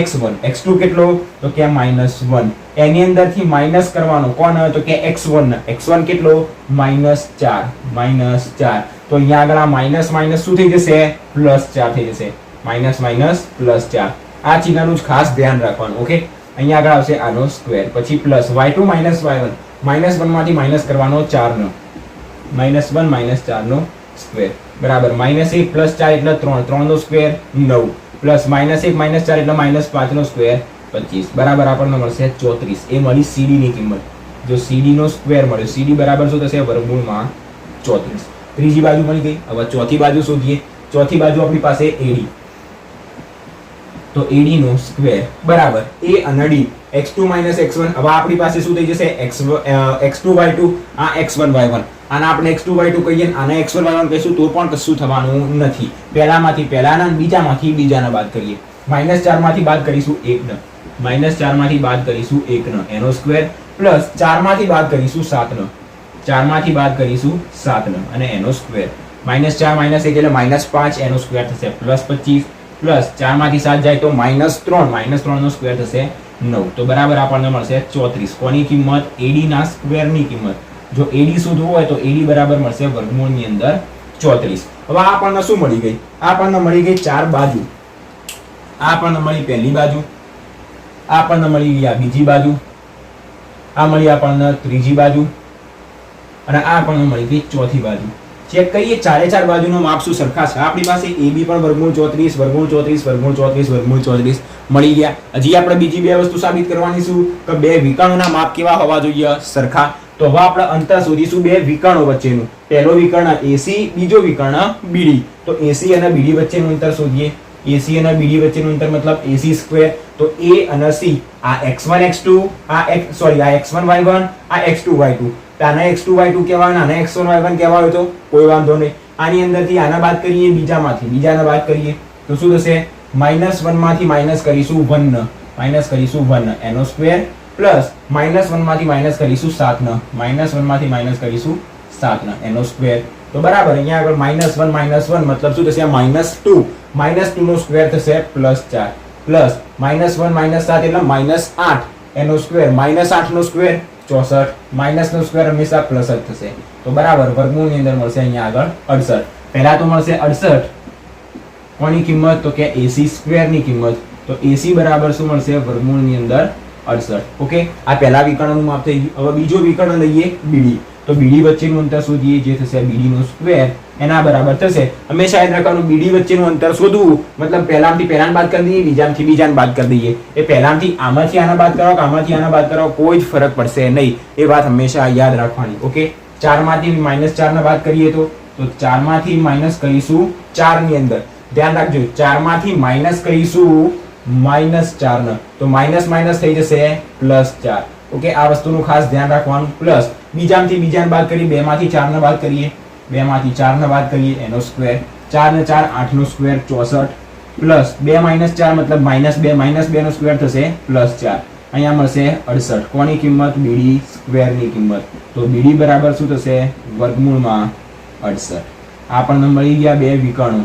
x1, x2 કેટલો તો કે -1, એની અંદરથી માઈનસ કરવાનો કોને? તો કે x1 કેટલો? -4. તો અહીંયા આગળ આ માઈનસ શું થઈ જશે? +4 થઈ જશે. -+4. આ ચિહ્નનું જ ખાસ ધ્યાન રાખવાનું. ઓકે, અહીંયા આગળ આવશે આનો સ્ક્વેર, પછી પ્લસ y2 y1, -1 માંથી માઈનસ કરવાનો 4 નો, -1 4 નો સ્ક્વેર બરાબર. -1 + 4 એટલે 3 નો સ્ક્વેર 9 પ્લસ -1 - 4 એટલે -5 નો સ્ક્વેર 25 બરાબર આપણને મળશે 34. એ મળી CD ની કિંમત. જો CD નો સ્ક્વેર મળ્યો, CD બરાબર શું થશે? વર્ગમૂળમાં 34. ત્રીજી બાજુ મળી ગઈ. હવે ચોથી બાજુ શોધીએ. ચોથી બાજુ આપણી પાસે AD. તો AD નો સ્ક્વેર બરાબર A અને D, x2 x1. હવે આપણી પાસે શું થઈ જશે? x2 y2 આ x1 y1. આને આપણે x2 y2 કહીએ, આને x1 y1 કહીશું તો પણ કશું થવાનું નથી. પહેલામાંથી પહેલાના, બીજામાંથી બીજાના બાદ કરીએ. -4 માંથી બાદ કરીશું 1 ને, -4 માંથી બાદ કરીશું 1 ને એનો સ્ક્વેર, પ્લસ 4 માંથી બાદ કરીશું 7 ને, 4 માંથી બાદ કરીશું 7 ને અને એનો સ્ક્વેર. -4 -1 એટલે -5 એનો સ્ક્વેર થશે +25 પ્લસ 4 માંથી 7 જાય તો -3 નો સ્ક્વેર થશે 9. તો બરાબર આપણને મળશે 34. કોની કિંમત? AD ના સ્ક્વેર ની કિંમત. જો AD શોધવું હોય તો AD બરાબર મળશે વર્ગમૂળની અંદર 34. હવે આપણને શું મળી ગઈ? આપણને મળી ગઈ 4 બાજુ. આપણને મળી પહેલી બાજુ, આપણને મળી આ બીજી બાજુ, આ મળી આપણને ત્રીજી બાજુ અને આ આપણને મળી ગઈ ચોથી બાજુ. ચેક કરીએ ચારે ચાર બાજુનો માપ શું સરખા છે. આપણી પાસે AB પણ વર્ગમૂળ 34 મળી ગયા. હજી આપણે બીજી બે વસ્તુ સાબિત કરવાની શું કે બે વિકર્ણોના માપ કેવા હોવા જોઈએ? સરખા. તો હવે આપણે અંતર શોધીશું બે વિકર્ણો વચ્ચેનું. પહેલો વિકર્ણ AC, બીજો વિકર્ણ BD. તો AC અને BD વચ્ચેનું અંતર શોધીએ. AC અને BD વચ્ચેનું અંતર મતલબ AC સ્ક્વેર. તો A અને C આ x1 x2 આ x1 y1 આ x2 y2. આને x2 y2 કહેવાય, આને x1 y1 કહેવાય તો કોઈ વાંધો નહીં. આની અંદરથી આના બાદ કરીએ, બીજાના બાદ કરીએ તો શું થશે? -1 માંથી માઈનસ કરીશું 1 ને એનો સ્ક્વેર, પ્લસ -1 માંથી માઈનસ કરીશું 7 ને, -1 માંથી માઈનસ કરીશું 7 ને એનો સ્ક્વેર. તો બરાબર અહીંયા આગળ -1 મતલબ શું થશે? -2 નો સ્ક્વેર થશે +4 પ્લસ -1 -7 એટલે -8 એનો સ્ક્વેર, -8 નો સ્ક્વેર 64, માઈનસ નો સ્ક્વેર હંમેશા પ્લસ જ થશે. તો બરાબર વર્ગમૂળની અંદર મળશે અહીંયા આગળ 68. પહેલા તો મળશે 68. કોની કિંમત? તો કે AC સ્ક્વેર ની કિંમત. તો AC બરાબર શું મળશે? વર્ગમૂળની અંદર 68. ઓકે, આ પહેલા વિકર્ણનું માપ થઈ ગયું. હવે બીજો વિકર્ણ લઈએ BD. તો BD વચ્ચેનું અંતર શોધીએ, જે થશે BD નો સ્ક્વેર એના બરાબર થશે. હંમેશા યાદ રાખવાનું BD વચ્ચેનું અંતર શોધવું મતલબ પહેલામાંથી પહેલાને બાદ કરી દઈએ, બીજામાંથી બીજાને બાદ કરી દઈએ. એ પહેલાથી આમાંથી આના બાદ કરો કે આમાંથી આના બાદ કરો કોઈ જ ફરક પડશે નહીં. એ વાત હંમેશા યાદ રાખવાની. ઓકે, 4 માંથી -4 ને બાદ કરીએ તો તો 4 માંથી માઇનસ કરીશું 4 ની અંદર. ધ્યાન રાખજો 4 માંથી માઇનસ કરીશું -4 ને તો માઇનસ માઇનસ થઈ જશે +4. ઓકે, આ વસ્તુનું ખાસ ધ્યાન રાખવાનું. પ્લસ બીજામાંથી બીજાને બાદ કરી 2 માંથી 4 ને બાદ કરીએ, 2 માંથી 4 ને બાદ કરીએ એનો સ્ક્વેર, 4 ને 4 8 નો સ્ક્વેર 64 પ્લસ 2 - 4 મતલબ -2 નો સ્ક્વેર થશે +4. અહીંયા મળશે 68. કોની કિંમત? BD સ્ક્વેરની કિંમત. તો BD બરાબર શું થશે? વર્ગમૂળમાં 68. આપણને મળી ગયા બે વિકર્ણો,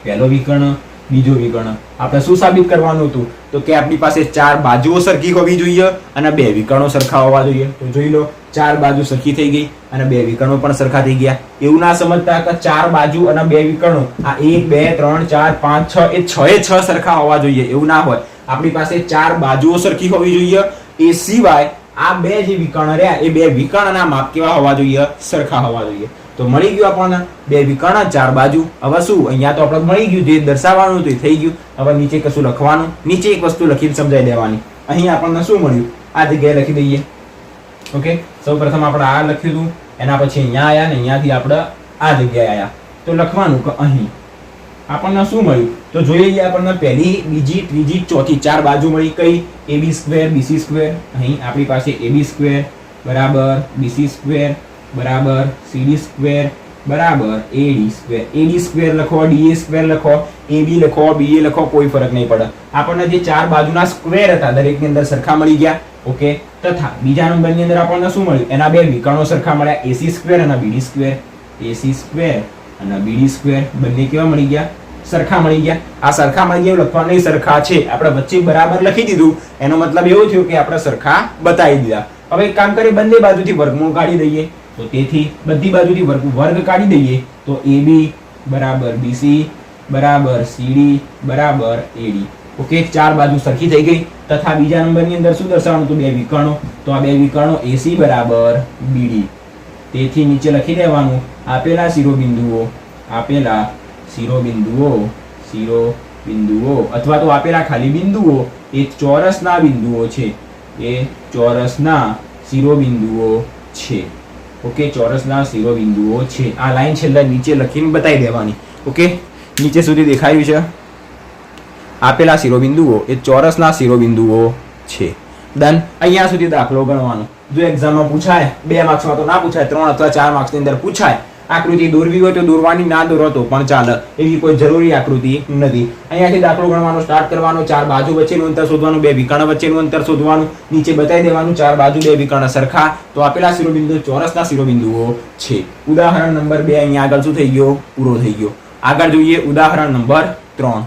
પહેલો વિકર્ણ, બીજો વિકર્ણ. આપણે શું સાબિત કરવાનું હતું? તો કે આપણી પાસે 4 બાજુઓ સરખી હોવી જોઈએ અને બે વિકર્ણો સરખા હોવા જોઈએ. તો જોઈ લો 4 બાજુ સરખી થઈ ગઈ અને બે વિકર્ણો પણ સરખા થઈ ગયા. એવું ના સમજતા કે 4 બાજુ અને બે વિકર્ણો આ 1 2 3 4 5 6 એ 6 એ 6 સરખા હોવા જોઈએ, એવું ના હોય. આપણી પાસે 4 બાજુઓ સરખી હોવી જોઈએ. એ સિવાય આ બે જે વિકર્ણ રહ્યા એ બે વિકર્ણના માપ કેવા હોવા જોઈએ? સરખા હોવા જોઈએ. તો મળી ગયું આપણને બે વિકર્ણ 4 બાજુ. હવે શું અહીંયા તો આપણે મળી ગયું, જે દર્શાવવાનું હતું એ થઈ ગયું. હવે નીચે કશું લખવાનું, નીચે એક વસ્તુ લખીને સમજાવી દેવાની. અહીં આપણને શું મળ્યું? આ જગ્યાએ લખી દઈએ. ઓકે, સૌપ્રથમ આપણે આ લખ્યું હતું, એના પછી અહીંયા આયા ને અહીંયાથી આપણે આ જગ્યાએ આયા. તો લખવાનું કે અહીં આપણને શું મળ્યું? તો જોઈ લઈએ. આપણને પહેલી, બીજી, ત્રીજી, ચોથી 4 બાજુ મળી. કઈ? AB² BC². અહીં આપણી પાસે AB² બરાબર BC² બરાબર CD² બરાબર AD². AD² લખો, DA² લખો, AB લખો, BA લખો, કોઈ ફરક નહીં પડે. આપણને જે 4 બાજુના સ્ક્વેર હતા દરેકની અંદર સરખા મળી ગયા. ઓકે, તથા બીજા નંબરની અંદર આપણને શું મળ્યું? એના બે વિકર્ણો સરખા મળ્યા, AC² અને BD². AC² અને BD² બંને કેવા મળી ગયા? સરખા મળી ગયા. આ સરખા મળી ગયા લખવા નહીં, સરખા છે. આપણે વચ્ચે બરાબર લખી દીધું, એનો મતલબ એવો થયો કે આપણે સરખા બતાવી દીધા. હવે એક કામ કરીએ, બંને બાજુથી વર્ગમૂળ કાઢી દઈએ. તો તેથી બધી બાજુથી વર્ગ કાઢી દઈએ. તો AB બરાબર BC બરાબર CD બરાબર AD. ઓકે, 4 બાજુ સરખી થઈ ગઈ. તથા બીજા નંબરની અંદર શું દર્શાવવાનું હતું? બે વિકર્ણો. તો આ બે વિકર્ણો AC બરાબર BD. તેથી નીચે લખી દેવાનું આપેલા શિરોબિંદુઓ અથવા તો આપેલા ખાલી બિંદુઓ એ ચોરસના બિંદુઓ છે. એ ચોરસના શિરોબિંદુઓ છે. ઓકે, ચોરસના શિરોબિંદુઓ છે. આ લાઈન છેલ્લે નીચે લખીને બતાવી દેવાની. ઓકે, નીચે સુધી દેખાયું છે? આપેલા શિરોબિંદુઓ એ ચોરસના શિરોબિંદુઓ છે. ડન. અહીંયા સુધી દાખલો ગણવાનો. જો એક્ઝામમાં પૂછાય, 2 માર્ક્સમાં તો ના પૂછાય, 3 અથવા 4 માર્ક્સની અંદર પૂછાય, આકૃતિ દોરવી હોય તો દોરવાની, ના દોરો તો પણ ચાલે. એવી કોઈ જરૂરી આકૃતિ નથી. અહીંયાથી દાખલો ગણવાનો સ્ટાર્ટ કરવાનો. 4 બાજુ વચ્ચેનું અંતર શોધવાનું, બે વિકર્ણ વચ્ચેનું અંતર શોધવાનું, નીચે બતાવી દેવાનું 4 બાજુ બે વિકર્ણ સરખા. તો આપેલા શિરોબિંદુઓ ચોરસના શિરોબિંદુઓ છે. ઉદાહરણ નંબર 2 અહીંયા આગળ શું થઈ ગયો? પૂરો થઈ ગયો. આગળ જોઈએ ઉદાહરણ નંબર 3.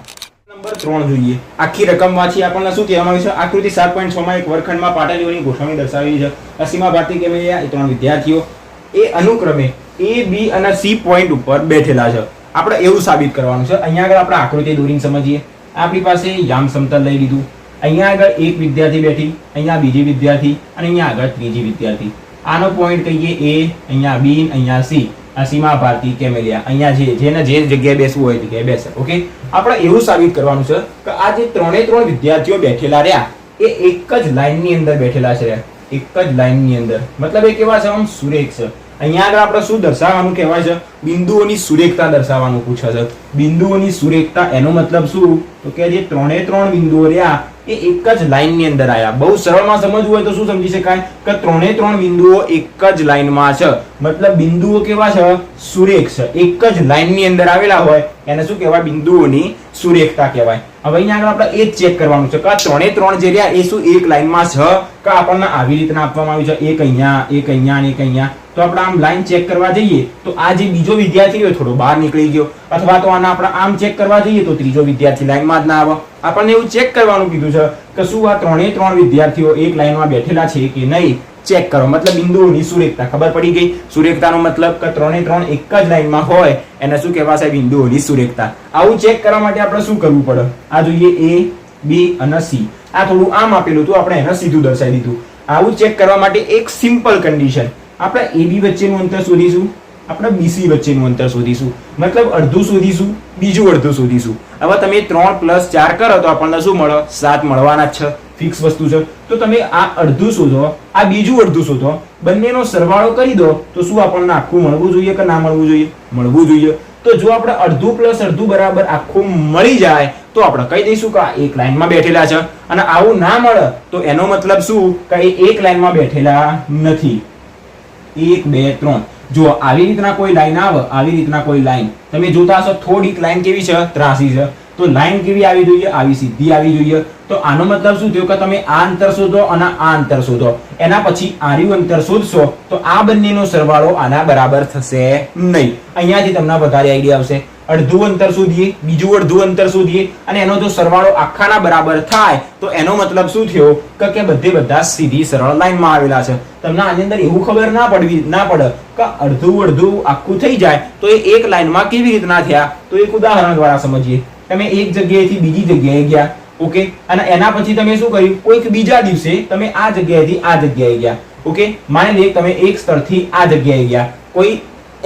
નંબર 3 જોઈએ. આખી રકમ વાંચી આપણને શું કહેવામાં આવ્યું છે? આકૃતિ 7.6 માં એક વર્ગખંડમાં પાટલીઓની ગોઠવણી દર્શાવેલી છે. અસીમા ભારતી કેમેલિયા એ 3 વિદ્યાર્થીઓ એ અનુક્રમે A, B અને C પોઈન્ટ ઉપર બેઠેલા છે. આપણે એવું સાબિત કરવાનું છે. અહીંયા આગળ આપણે આકૃતિ દોરીને સમજીએ. આપણી પાસે યામ સમતલ લઈ લીધું. અહીંયા આગળ એક વિદ્યાર્થી બેઠી, અહીંયા બીજી વિદ્યાર્થી અને અહીંયા આગળ ત્રીજી વિદ્યાર્થી. આનો પોઈન્ટ કહીએ A, અહીંયા B, અહીંયા C. અસીમા ભારતી કેમેલિયા અહીંયા જેને જે જગ્યાએ બેસવું હોય જગ્યાએ બેસે. ઓકે, આપણે એવું સાબિત કરવાનું છે કે આ જે 3 વિદ્યાર્થીઓ બેઠેલા રહ્યા એ એક જ લાઈનની અંદર બેઠેલા છે. એક જ લાઈનની અંદર મતલબ એ કેવા છે? આમ સુરેખ છે. અહીંયા આગળ આપણે શું દર્શાવવાનું કહેવાય છે? બિંદુઓની સુરેખતા દર્શાવવાનું પૂછે છે. બિંદુઓની સુરેખતા એનો મતલબ શું? તો કે જે 3 બિંદુઓ રહ્યા એ એક જ લાઈનની અંદર આયા. બહુ સરળમાં સમજવું હોય તો શું સમજી શકાય કે 3 બિંદુઓ એક જ લાઈનમાં છે. મતલબ બિંદુઓ કેવા છે? સુરેખ છે. એક જ લાઈનની અંદર આવેલા હોય એને શું કહેવાય? બિંદુઓની સુરેખતા કહેવાય. હવે અહીંયા આગળ આપણે એ જ ચેક કરવાનું છે કે 3 જે રહ્યા એ શું એક લાઈનમાં છે કે આપણને આવી રીતના આપવામાં આવ્યું છે? એક અહીંયા, એક અહીંયા અને એક અહીંયા. તો આપણે આમ લાઈન ચેક કરવા જઈએ તો આ જે બીજો વિદ્યાર્થી હોય થોડો બહાર નીકળી ગયો, અથવા તો આને આપણે આમ ચેક કરવા જઈએ તો ત્રીજો વિદ્યાર્થી લાઈનમાં જ ના આવે. આપણને એવું ચેક કરવાનું કીધું છે કે શું આ 3 વિદ્યાર્થીઓ એક લાઈનમાં બેઠેલા છે કે નહીં? ચેક કરો. મતલબ બિંદુઓની સુરેખતા ખબર પડી ગઈ. સુરેખતાનો મતલબ કે 3 એક જ લાઈનમાં હોય એને શું કહેવાશે? બિંદુઓની સુરેખતા. આવું ચેક કરવા માટે આપણે શું કરવું પડે? આ જોઈએ A, B અને C. આ થોડું આમ આપેલું હતું, આપણે એને સીધું દર્શાવી દીધું. આવું ચેક કરવા માટે એક સિમ્પલ કન્ડિશન, આપણે AB વચ્ચેનું અંતર શોધીશું, આપણે BC વચ્ચેનું અંતર શોધીશું. મતલબ અડધું શોધીશું, બીજું અડધું શોધીશું. હવે તમે 3 + 4 કરો તો આપણને શું મળે? 7 મળવાના જ છે. ફિક્સ વસ્તુ છે. તો તમે આ અડધું શોધો, આ બીજું અડધું શોધો, બંનેનો સરવાળો કરી દો તો શું આપણને આખું મળવું જોઈએ કે ના મળવું જોઈએ? મળવું જોઈએ. તો જો આપણે અડધું પ્લસ અડધું બરાબર આખું મળી જાય તો આપણે કહી દઈશું કે આ એક લાઈનમાં બેઠેલા છે. અને આવું ના મળે તો એનો મતલબ શું કે એ એક લાઈનમાં બેઠેલા નથી. 1 2 3 જો આવી રીતના કોઈ લાઈન આવે, આવી રીતના કોઈ લાઈન તમે જોતા હશો, થોડીક લાઈન કેવી છે? ત્રાસી છે. તો લાઈન કેવી આવી જોઈએ? આવી સીધી આવી જોઈએ. તો આનો મતલબ શું થયો કે તમે આ અંતર શોધો અને આ અંતર શોધો, એના પછી આર્યું અંતર શોધશો તો આ બંનેનો સરવાળો આના બરાબર થશે નહીં. અહીંયાથી તમને વધારે આઈડિયા આવશે. અડધું અંતર શોધીએ, બીજું અડધું અંતર શોધીએ અને એનો જો સરવાળો આખાના બરાબર થાય તો એનો મતલબ શું થયો કે બધા સીધી સરળ લાઈનમાં આવેલા છે. તમને આની અંદર એવું ખબર ના પડે કે અડધું અડધું આખું થઈ જાય તો એ એક લાઈનમાં કેવી રીતના થયા. તો એક ઉદાહરણ દ્વારા સમજીએ. તમે એક જગ્યાએથી બીજી જગ્યાએ ગયા, ઓકે, અને એના પછી તમે શું કર્યું? કોઈક બીજા દિવસે તમે આ જગ્યાએથી આ જગ્યાએ ગયા, ઓકે. માની લે તમે એક સ્થળથી આ જગ્યાએ ગયા કોઈ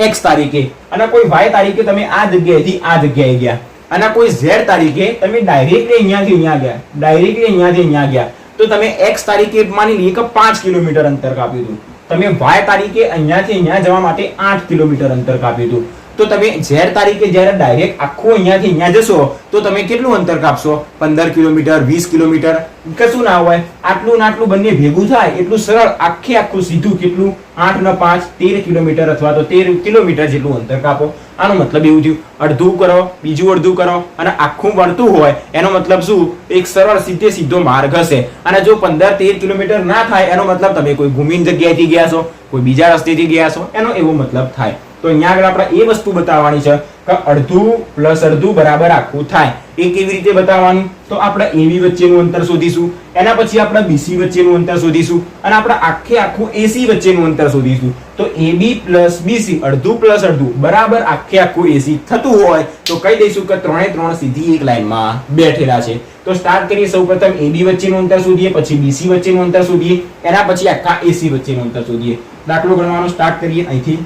x તારીખે, અને કોઈ y તારીખે તમે આ જગ્યાએથી આ જગ્યાએ ગયા, અને કોઈ z તારીખે તમે ડાયરેક્ટલી અહીંયાથી અહીંયા ગયા, ડાયરેક્ટલી અહીંયાથી અહીંયા ગયા. તો તમે x તારીખે માની લઈએ કે 5 કિલોમીટર અંતર કાપ્યું હતું, તમે y તારીખે અહીંયાથી અહીંયા જવા માટે 8 કિલોમીટર અંતર કાપ્યું હતું. તો તમે z તારીખે જ્યારે ડાયરેક્ટ આખું અહીંયાથી અહીંયા જશો તો તમે કેટલું અંતર કાપશો? 15 કિલોમીટર, 20 કિલોમીટર, કશું ના હોય. આટલું ને આટલું બંને ભેગું થાય એટલું સરળ આખું સીધું કેટલું? 8 ને 5 13 કિલોમીટર અથવા તો 13 કિલોમીટર જેટલું અંતર કાપો. આનો મતલબ એવું થયું અડધું કરો, બીજું અડધું કરો અને આખું વળતું હોય એનો મતલબ શું? એક સરળ સીધો માર્ગ હશે. અને જો 15-13 કિલોમીટર ના થાય એનો મતલબ તમે કોઈ ભૂમિન જગ્યાએથી ગયા છો, કોઈ બીજા રસ્તેથી ગયા છો, એનો એવો મતલબ થાય. તો અહીંયા આગળ આપણે એ વસ્તુ બતાવવાની છે કે અડધું પ્લસ અડધું બરાબર આખું થાય. એ કેવી રીતે બતાવવાનું? તો આપણે AB વચ્ચેનું અંતર શોધીશું, એના પછી આપણે BC વચ્ચેનું અંતર શોધીશું અને આપણે આખું AC વચ્ચેનું અંતર શોધીશું. તો AB પ્લસ BC અડધું પ્લસ અડધું બરાબર આખું AC થતું હોય તો કહી દઈશું કે ત્રણે ત્રણ સીધી એક લાઈનમાં બેઠેલા છે. તો સ્ટાર્ટ કરીએ. સૌપ્રથમ AB વચ્ચેનું અંતર શોધીએ, પછી BC વચ્ચેનું અંતર શોધીએ, એના પછી આખા AC વચ્ચેનું અંતર શોધીએ. દાખલો ગણવાનો સ્ટાર્ટ કરીએ અહીંથી.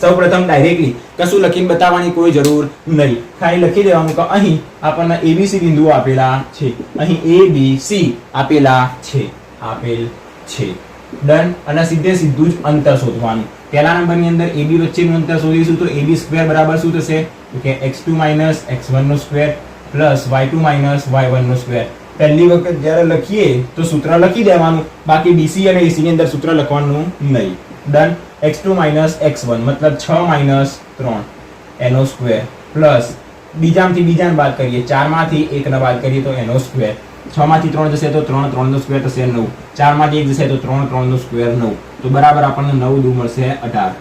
સૌપ્રથમ ડાયરેક્ટલી કશું લખીને બતાવવાની કોઈ જરૂર નહીં, ખાલી લખી દેવાનું કે અહીં આપણને ABC બિંદુઓ આપેલા છે, અહીં ABC આપેલા છે, આપેલ છે. ડન. અને સીધું જ અંતર શોધવાનું. પહેલા નંબરની અંદર AB વચ્ચેનું અંતર શોધીશું તો AB સ્ક્વેર બરાબર શું થશે? કે x2 - x1 નો સ્ક્વેર પ્લસ y2 - y1 નો સ્ક્વેર. પહેલી વખત જ્યારે લખીએ તો સૂત્ર લખી દેવાનું, બાકી BC અને AC ની અંદર સૂત્ર લખવાનું નહીં. ડન. x2 - x1 મતલબ 6 - 3 એનો સ્ક્વેર પ્લસ બીજામાંથી બીજાને બાદ કરીએ, 4 માંથી 1 ને બાદ કરીએ તો એનો સ્ક્વેર. 6 માંથી 3 જશે તો 3, 3 નો સ્ક્વેર થશે 9. 4 માંથી 1 જશે તો 3, 3 નો સ્ક્વેર 9. તો બરાબર આપણને 9 દુ મળશે 18.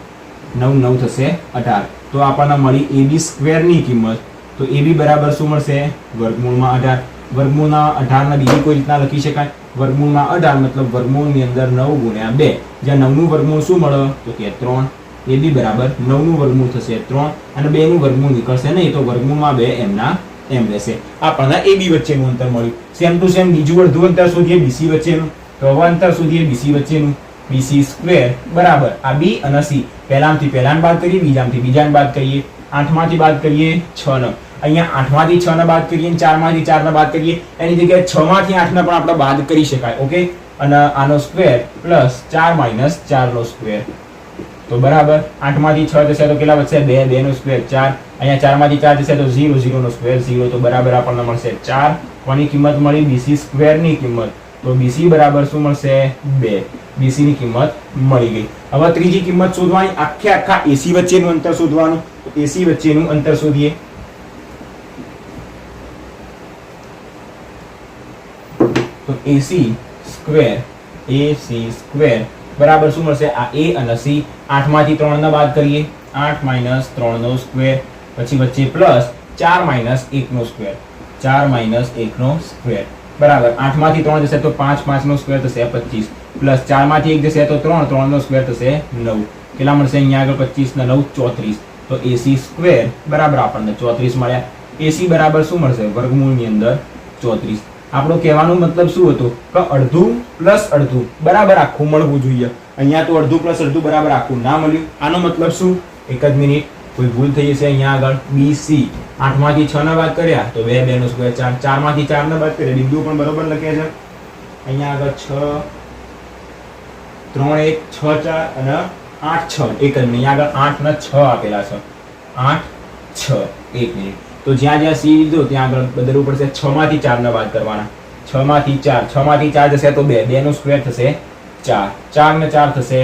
9 9 થશે 18. તો આપણને મળી AB સ્ક્વેર ની કિંમત. તો AB બરાબર શું મળશે? વર્ગમૂળમાં 18. વર્ગમૂળના 18 ને બીજી કોઈ રીતના લખી શકાય? વર્ગમૂળમાં 18 મતલબ વર્ગમૂળની અંદર 9 ગુણ્યા 2. જ્યાં 9 નું વર્ગમૂળ શું મળે? તો કે 3. AB બરાબર 9 નું વર્ગમૂળ થશે 3 અને 2 નું વર્ગમૂળ નીકળશે નહીં તો વર્ગમૂળમાં 2 એમના એમ રહેશે. આપણને AB વચ્ચેનું અંતર મળ્યું. સેમ ટુ સેમ બીજું અડધું અંતર શોધીએ BC વચ્ચેનું. તો હવે અંતર શોધીએ BC વચ્ચેનું. BC સ્ક્વેર બરાબર આ B અને C પહેલામાંથી પહેલાને બાદ કરીએ, બીજામાંથી બીજાને બાદ કરીએ, 8 માંથી બાદ કરીએ 6 ને. અહીંયા 8 માંથી 6 ને બાદ કરીએ, 4 માંથી 4 ને બાદ કરીએ, એની જગ્યાએ 6 માંથી 8 ને પણ આપણે બાદ કરી શકાય. ઓકે. અને આનો સ્ક્વેર પ્લસ 4 - 4 નો સ્ક્વેર. તો બરાબર 8 માંથી 6 જશે તો કેટલા વધશે? 2, 2 નો સ્ક્વેર 4. અહીંયા 4 માંથી 4 જશે તો 0, 0 નો સ્ક્વેર 0. તો બરાબર આપણને મળશે 4. કોની કિંમત મળી? BC સ્ક્વેર ની કિંમત. તો BC બરાબર શું મળશે? 2. BC ની કિંમત મળી ગઈ. હવે ત્રીજી કિંમત શોધવાની, આખા AC વચ્ચેનું અંતર શોધવાનું. તો AC વચ્ચેનું અંતર શોધીએ. તો AC સ્ક્વેર બરાબર શું મળશે? આ A અને C. 8 માંથી 3 ને બાદ કરીએ, 8 - 3 નો સ્ક્વેર, પછી વચ્ચે પ્લસ 4 - 1 નો સ્ક્વેર, 4 - 1 નો સ્ક્વેર બરાબર 8 માંથી 3 જશે તો 5, 5 નો સ્ક્વેર થશે 25 પ્લસ 4 માંથી 1 જશે તો 3, 3 નો સ્ક્વેર થશે 9. કેટલા મળશે? અહીંયા આગળ 25 ને 9 34. તો AC સ્ક્વેર બરાબર આપણને 34 મળ્યા. AC બરાબર શું મળશે? વર્ગમૂળની અંદર 34. આપણો કહેવાનો મતલબ શું હતો કે અડધું પ્લસ અડધું બરાબર આખું મળવું જોઈએ. અહીંયા તો અડધું પ્લસ અડધું બરાબર આખું ના મળ્યું. આનો મતલબ શું? એક જ મિનિટ, કોઈ ભૂલ થઈ જશે. અહીંયા આગળ BC 8 માંથી 6 ને બાદ કર્યા તો 2, 2 નો સ્ક્વેર 4, 4 માંથી 4 ને બાદ કર્યા, બિંદુ પણ બરોબર લખ્યા છે. અહીંયા આગળ 6 3 1 6 4 અને 8 6 એક જ નહીં, આગળ 8 ને 6 આપેલા છે, 8 6 એક મિનિટ. તો જ્યાં જ્યાં સી લીધો ત્યાં આગળ બદલવું પડશે. 6 માંથી 4 ને બાદ કરવાના, 6 માંથી 4 જશે તો 2 2 નો સ્ક્વેર થશે 4 4 ને 4 થશે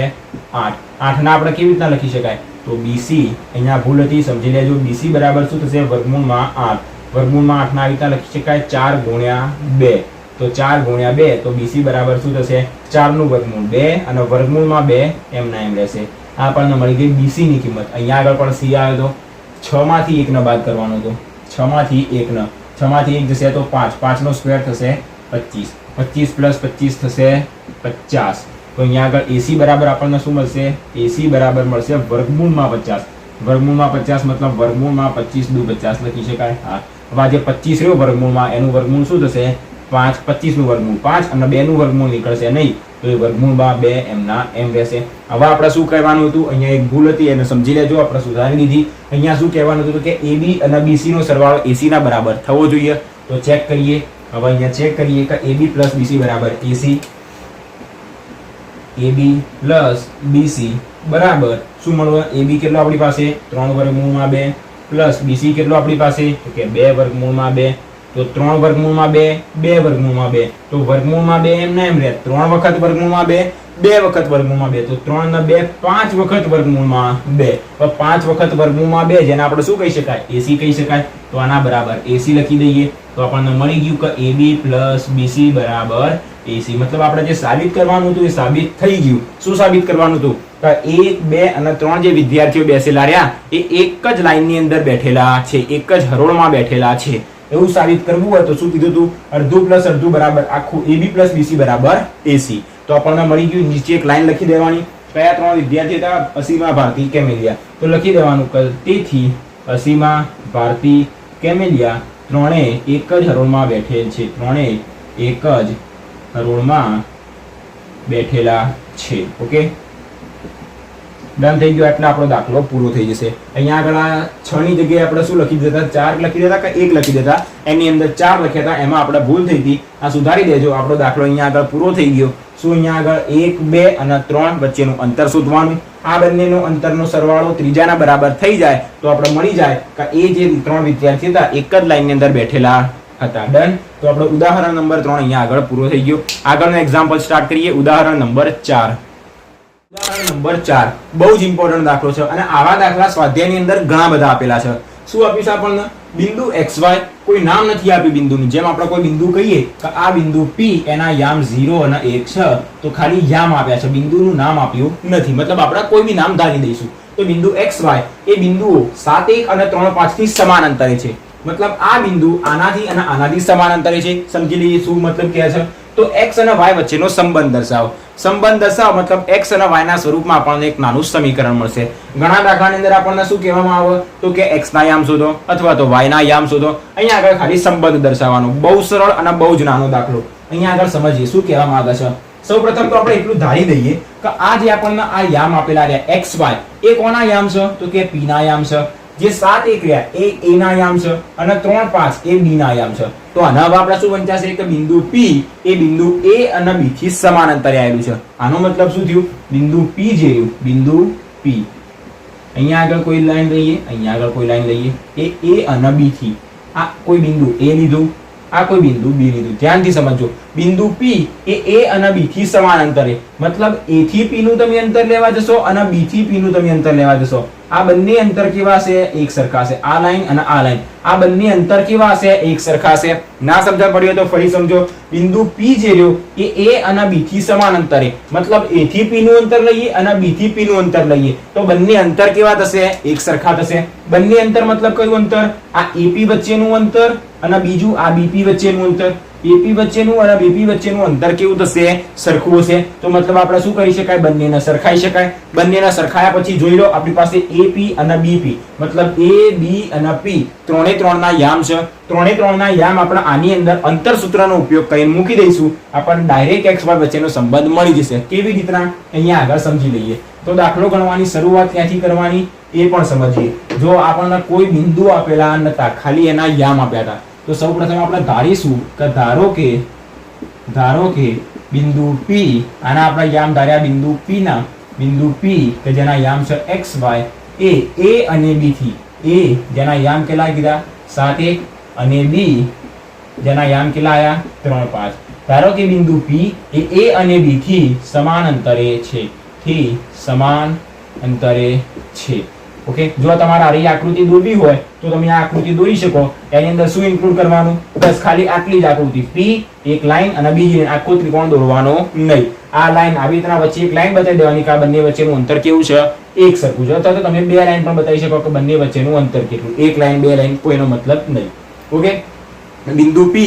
8 8 ને આપણે કેવી રીતના લખી શકાય? તો BC અહીંયા ભૂલ હતી, સમજી લેજો. BC બરાબર શું થશે? વર્ગમૂળમાં 8. વર્ગમૂળમાં 8 ના આવી રીતના લખી શકાય 4 ગુણ્યા 2. તો 4 ગુણ્યા 2 તો BC બરાબર શું થશે? 4 નું વર્ગમૂળ 2 અને વર્ગમૂળમાં 2 એમના એમ રહેશે. આ આપણને મળી ગઈ BC ની કિંમત. અહીંયા આગળ પણ C આવ્યો તો 6 માંથી 1 ને બાદ કરવાનો હતો. 6 માંથી 1 જશે તો 5 5 નો સ્ક્વેર થશે 25 25 પ્લસ 25 થશે 50. તો અહીંયા આગળ AC બરાબર આપણને શું મળશે? AC બરાબર મળશે વર્ગમૂળમાં 50. વર્ગમૂળમાં 50 મતલબ વર્ગમૂળમાં 25 દુ 50 લખી શકાય. હા, હવે આ જે 25 રહ્યો વર્ગમૂળમાં એનું વર્ગમૂળ શું થશે? 5 25 નું વર્ગમૂળ 5 અને 2 નું વર્ગમૂળ નીકળશે નહીં, તો એ વર્ગમૂળમાં 2 એમના એમ રહેશે. હવે આપણે શું કહેવાનું હતું? અહીંયા એક ભૂલ હતી, એને સમજી લેજો, આપણે સુધારી દીધી. અહીંયા શું કહેવાનું હતું કે AB અને BC નો સરવાળો AC ના બરાબર થવો જોઈએ. તો ચેક કરીએ. હવે અહીંયા ચેક કરીએ કે AB પ્લસ BC બરાબર AC. AB પ્લસ BC બરાબર શું મળવા? AB કેટલો આપણી પાસે? 3 વર્ગમૂળમાં 2 પ્લસ BC કેટલો આપણી પાસે? તો કે 2 વર્ગમૂળમાં 2. તો 3 વર્ગમૂળમાં 2 2 વર્ગમૂળમાં 2 તો વર્ગમૂળમાં 2 એમ ના એમ રહે. 3 વખત વર્ગમૂળમાં 2 2 વખત વર્ગમૂળમાં 2 તો 3 ને 2 5 વખત વર્ગમૂળમાં 2. તો 5 વખત વર્ગમૂળમાં 2 જેને આપણે શું કહી શકાય? AC કહી શકાય. તો આના બરાબર AC લખી દઈએ. તો આપણને મળી ગયું કે AB પ્લસ BC બરાબર AC. મતલબ આપણે જે સાબિત કરવાનું હતું એ સાબિત થઈ ગયું. શું સાબિત કરવાનું હતું? કે 1 2 અને 3 જે વિદ્યાર્થીઓ બેસેલા રહ્યા એ એક જ લાઈનની અંદર બેઠેલા છે, એક જ હરોળમાં બેઠેલા છે. એવું સાબિત કરવું હોય તો શું કીધું હતું? અડધું પ્લસ અડધું બરાબર આખું AB પ્લસ BC બરાબર AC. તો આપણને મળી ગયું. નીચે એક લાઈન લખી દેવાની. કયા 3 વિદ્યાર્થી હતા? અસીમા, ભારતી, કેમેલિયા. તો લખી દેવાનું કે તેથી અસીમા, ભારતી, કેમેલિયા ત્રણેય એક જ હરોળમાં બેઠેલ છે. ત્રણેય એક જ હરોળમાં બેઠેલા છે. ઓકે, ડન થઈ ગયો. એટલે આપણો દાખલો પૂરો થઈ જશે. અહીંયા આગળ આ 6 ની જગ્યાએ આપણે શું લખી દેતા? 4 લખી દેતા કે 1 લખી દેતા? એની અંદર 4 લખ્યા હતા, એમાં આપણે ભૂલ થઈ હતી. આ સુધારી દેજો. આપણો દાખલો અહીંયા આગળ પૂરો થઈ ગયો. શું અહીંયા આગળ 1 2 અને 3 વચ્ચેનું અંતર શોધવાનું. આ બંનેનો અંતરનો સરવાળો ત્રીજાના બરાબર થઈ જાય તો આપણે મળી જાય કે એ જે 3 વિદ્યાર્થી હતા એક જ લાઈનની અંદર બેઠેલા હતા. ડન. તો આપણો ઉદાહરણ નંબર 3 અહીંયા આગળ પૂરો થઈ ગયો. આગળનો એક્ઝામ્પલ સ્ટાર્ટ કરીએ. ઉદાહરણ નંબર 4. ઉદાહરણ નંબર 4 બહુ જ ઇમ્પોર્ટન્ટ દાખલો છે અને આવા દાખલા સ્વાધ્યાયની અંદર ઘણા બધા આપેલા છે. શું આપ્યું છે આપણને? બિંદુ XY, કોઈ નામ નથી આપ્યું બિંદુનું. જેમ આપણે કોઈ બિંદુ કહીએ કે આ બિંદુ P, એના યામ 0 અને 1 છે, તો ખાલી યામ આપ્યા છે, બિંદુનું નામ આપ્યું નથી. મતલબ આપણે કોઈ બી નામ ધારી દઈશું. તો બિંદુ XY એ બિંદુઓ 7 1 અને 3 5 થી સમાન અંતરે છે. મતલબ આ બિંદુ આનાથી અને આનાથી સમાન અંતરે છે. સમજી લઈએ શું મતલબ કહે છે. તો x અને y વચ્ચેનો સંબંધ દર્શાવો. સંબંધ દર્શાવો મતલબ x અને y ના સ્વરૂપમાં આપણને એક નાનું સમીકરણ મળશે. ઘણા દાખલાની અંદર આપણને શું કહેવામાં આવે? તો કે x ના યામ શોધો અથવા તો y ના યામ શોધો. અહીંયા આગળ ખાલી સંબંધ દર્શાવવાનો. બહુ સરળ અને બહુ જ નાનો દાખલો. અહીંયા આગળ સમજીએ શું કહેવામાં આવે છે. સૌપ્રથમ તો આપણે એટલું ધારી દઈએ કે આ જે આપણને આ યામ આપેલા રહ્યા xy એ કોના યામ છે? તો કે p ના યામ છે. જે 7 1 રહ્યા એ a ના યામ છે અને 3 5 એ b ના યામ છે. તો આના હવે આપણે શું વંચાશે કે બિંદુ P એ બિંદુ A અને B થી સમાન અંતરે આવેલું છે. આનો મતલબ શું થયું? બિંદુ P જે બિંદુ P અહીંયા આગળ કોઈ લાઈન લઈએ, અહીંયા આગળ કોઈ લાઈન લઈએ, એ A અને B થી આ કોઈ બિંદુ A લીધું, આ કોઈ બિંદુ B લીધું. ધ્યાનથી સમજો. બિંદુ P એ A અને B થી સમાન અંતરે, મતલબ A થી P નું તમે અંતર લેવા જશો અને B થી P નું તમે અંતર લેવા જશો. આ બંને અંતર કેવા છે? એક સરખા છે. આ લાઈન અને આ લાઈન, આ બંને અંતર કેવા છે? એક સરખા છે. ના સમજણ પડી હોય તો ફરી સમજો. બિંદુ P જે રહ્યો એ A અને B થી સમાન અંતરે, મતલબ A થી P નું અંતર લઈએ અને B થી P નું અંતર લઈએ તો બંને અંતર કેવા થશે? એક સરખા થશે. બંને અંતર મતલબ કયું અંતર? આ AP વચ્ચેનું અંતર અને બીજું આ BP વચ્ચેનું અંતર. AP વચ્ચેનું અને BP વચ્ચેનું અંતર કેવું થશે? સરખું હશે. તો મતલબ આપણે શું કરી શકાય? બંનેને સરખાઈ શકાય. બંનેને સરખાયા પછી જોઈ લો આપણી પાસે AP અને BP, મતલબ A B અને P ત્રણે ત્રણના યામ છે. ત્રણે ત્રણના યામ આપણે આની અંદર અંતર સૂત્રનો ઉપયોગ કરીને મૂકી દઈશું, આપણને ડાયરેક્ટ XY વચ્ચેનો સંબંધ મળી જશે. કેવી રીતના? અહીંયા આગળ સમજી લઈએ. તો દાખલો ગણવાની શરૂઆત ક્યાંથી કરવાની એ પણ સમજીએ. જો આપણને કોઈ બિંદુ આપેલા નતા, ખાલી એના યામ આપ્યા હતા, તો સૌપ્રથમ આપણે ધારીશું કે ધારો કે ધારો કે બિંદુ P, આના આપણે યામ ધાર્યા બિંદુ P ના, બિંદુ P કે જેના યામ છે xy એ A અને B થી, A જેના યામ કેટલા કીધા 7 1 અને B જેના યામ કેટલા આયા 3 5. ધારો કે બિંદુ P એ A અને B થી સમાન અંતરે છે, થી સમાન અંતરે છે. ઓકે, જો તમારે આ આકૃતિ દોરવી હોય તો તમે આ આકૃતિ દોરી શકો. એની અંદર શું ઇન્ક્લુડ કરવાનું? બસ ખાલી આટલી જ આકૃતિ, P એક લાઈન અને બીજી આખો ત્રિકોણ દોરવાનો નહીં. આ લાઈન આવી રીતના વચ્ચે એક લાઈન બતાવી દેવાની કે આ બંને વચ્ચેનું અંતર કેવું છે, એક સરખું છે. અથવા તો તમે બે લાઈન પણ બતાવી શકો કે બંને વચ્ચેનું અંતર કેટલું, એક લાઈન બે લાઈન કોઈનો મતલબ નહીં. ઓકે, બિંદુ P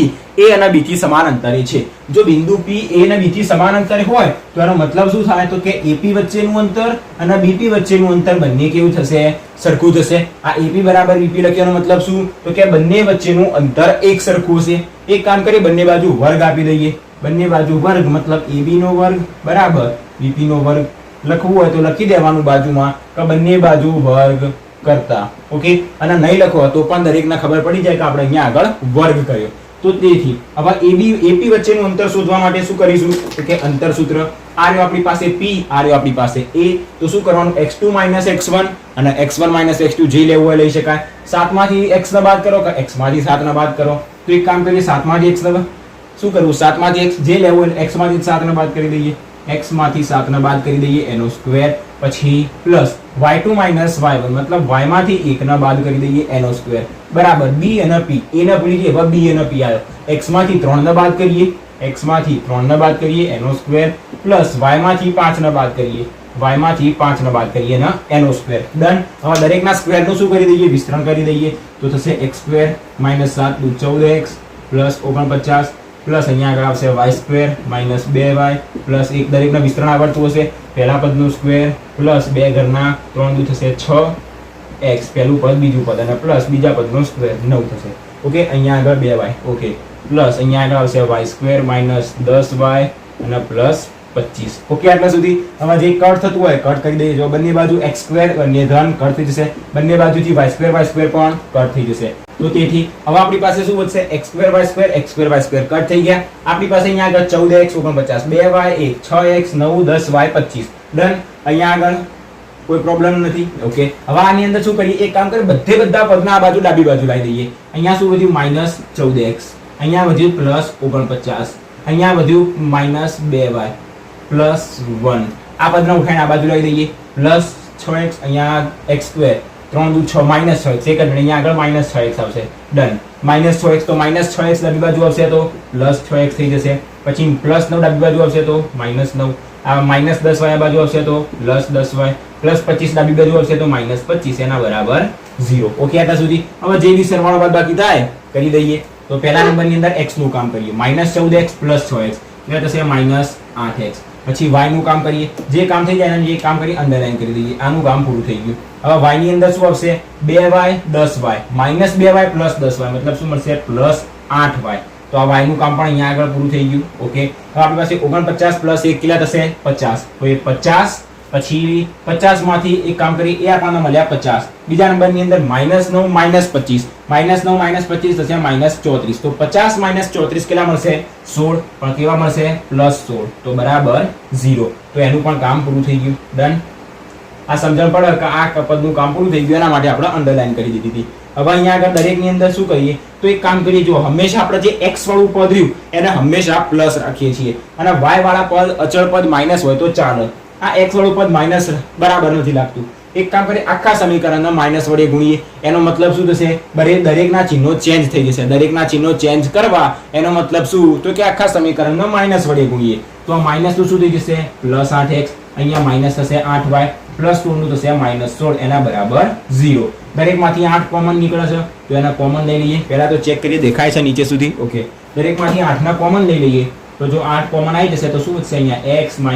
A અને B થી સમાન અંતરે છે. જો બિંદુ P A અને B થી સમાન અંતરે હોય તો એનો મતલબ શું થાય? તો કે AP વચ્ચેનું અંતર અને BP વચ્ચેનું અંતર બંને કેવું થશે? સરખું થશે. આ AP બરાબર BP લખ્યાનો મતલબ શું? તો કે બંને વચ્ચેનું અંતર એક સરખું છે. એક કામ કરીએ, બંને બાજુ વર્ગ આપી દઈએ. બંને બાજુ વર્ગ મતલબ AB નો વર્ગ બરાબર BP નો વર્ગ. લખવું હોય તો લખી દેવાનું બાજુમાં કે બંને બાજુ વર્ગ કરતા. ઓકે, અને નહીં લખો તો પણ દરેકને ખબર પડી જાય કે આપણે અહીંયા આગળ વર્ગ કર્યો. તો તેથી હવે AP વચ્ચેનું અંતર શોધવા માટે શું કરીશું? તો કે અંતર સૂત્ર આ રહ્યો આપણી પાસે P, આ રહ્યો આપણી પાસે A. તો શું કરવાનું? x2 - x1 અને x1 - x2 જે લેવું હોય લઈ શકાય. 7 માંથી x ને બાદ કરો કે x માંથી 7 ને બાદ કરો. તો એક કામ કરીએ, 7 માંથી x ને શું કરવું? 7 માંથી x જે લેવું હોય x માંથી 7 ને બાદ કરી દઈએ. x માંથી 7 ને બાદ કરી દઈએ એનો સ્ક્વેર. પછી પ્લસ y2 - y1 મતલબ y માંથી 1 ને બાદ કરી દઈએ એનો સ્ક્વેર બરાબર b અને p. a ને ભૂલી ગઈએ, હવે b અને p આવ્યો. x માંથી 3 ને બાદ કરીએ, x માંથી 3 ને બાદ કરીએ એનો સ્ક્વેર પ્લસ y માંથી 5 ને બાદ કરીએ, y માંથી 5 ને બાદ કરીએ ને એનો સ્ક્વેર. ડન. હવે દરેકના સ્ક્વેર નું શું કરી દઈએ? વિસ્તરણ કરી દઈએ. તો થશે x² - 7 × 14x પ્લસ 49 પ્લસ અહીંયા આગળ આવશે y² - 2y પ્લસ 1. દરેકના વિસ્તરણ આવડતું હશે. પહેલા પદનું સ્ક્વેર પ્લસ 2 ઘરના 3 દુ થશે 6x, પહેલું પદ બીજું પદ અને પ્લસ બીજા પદનો સ્ક્વેર 9 થશે. ઓકે, અહીંયા આગળ 2y. ઓકે, પ્લસ અહીંયા આગળ આવશે y² - 10y અને પ્લસ 25. ઓકે, આટલા સુધી. હવે જે કટ થતું હોય કટ કરી દઈએ. જો બંને બાજુ x² બંને ધન કટ થઈ જશે, બંને બાજુથી y² પણ કટ થઈ જશે. તો તેથી હવે આપણી પાસે શું વધશે? x²y² કટ થઈ ગયા. આપણી પાસે અહીંયા આગળ 14x 49 2y 1 6x 9 10y 25. Done. અહીંયા આગળ કોઈ પ્રોબ્લેમ નથી. ઓકે, હવે આની અંદર શું કરીએ? એક કામ કરીએ, બધા પદના આ બાજુ ડાબી બાજુ લાવી દઈએ. અહીંયા શું વધ્યું? -14x, અહીંયા વધ્યું +49, અહીંયા વધ્યું -2y +1. આ પદને ઉઠાઈને આ બાજુ લાવી દઈએ. +6x, અહીંયા x², 3 દુ 6 -6x, એક અહીંયા આગળ -6x આવશે. ડન. -6x તો -6x ડાબી બાજુ આવશે તો +6x થઈ જશે. પછી +9 ડાબી બાજુ આવશે તો -9. આ -10y આ બાજુ આવશે તો +10y +25 ડાબી બાજુ આવશે તો -25 એના બરાબર 0. ઓકે, આટલા સુધી. હવે જે બી સરવાળો બાદબાકી થાય કરી દઈએ. તો પહેલા નંબરની અંદર x નું કામ કરીએ. -14x + 6x એટલે થશે -8x. પછી y નું કામ કરીએ. જે કામ થઈ જાય એનું જે કામ કરી અંડરલાઈન કરી દઈએ. આનું કામ પૂરું થઈ ગયું. હવે y ની અંદર શું આવશે? 2y 10y -2y + 10y મતલબ શું મળશે? +8y. તો આ y નું કામ પણ અહીંયા આગળ પૂરું થઈ ગયું. ઓકે, હવે આપણી પાસે 49 + 1 કેટલા થશે? 50. તો એ 50 પછી 50 માંથી એક કામ કરી, એ આપણને મળ્યા 50. બીજા નંબરની અંદર -9 - 25 -9 - 25 થશે -34. તો 50 - 34 કેટલા મળશે? 16. પણ કેવા મળશે? +16. તો બરાબર 0. તો એનું પણ કામ પૂરું થઈ ગયું. ડન. આ સમજણ પડે કે આ પદનું કામ પૂરું થઈ ગયું એના માટે આપણે અંડરલાઈન કરી દીધી હતી. હવે અહીંયા આગળ દરેકની અંદર શું કરીએ? તો એક કામ કરીએ, જો હંમેશા આપણે જે x વાળું પદ રહ્યું એને હંમેશા પ્લસ રાખીએ છીએ અને y વાળા પદ અચળ પદ માઇનસ હોય તો ચાલે. આ x વાળું પદ માઇનસ બરાબર નથી લાગતું. એક કામ કરીએ, આખા સમીકરણને માઇનસ વડે ગુણીએ. એનો મતલબ શું થશે? દરેકના ચિહ્નો ચેન્જ થઈ જશે. દરેકના ચિહ્નો ચેન્જ કરવા એનો મતલબ શું? તો કે આખા સમીકરણને માઇનસ વડે ગુણીએ. તો આ માઇનસ નું શું થઈ જશે? +8x. અહીંયા માઇનસ થશે 8y +16 નું થશે -16 એના બરાબર 0. દરેકમાંથી 8 કોમન નીકળે છે તો એના કોમન લઈ લઈએ. પહેલા તો ચેક કરીએ દેખાય છે નીચે સુધી. ઓકે, દરેકમાંથી 8 ના કોમન લઈ લઈએ. તો જો 8 કોમન આવી જશે તો શું વધશે? અહીંયા x -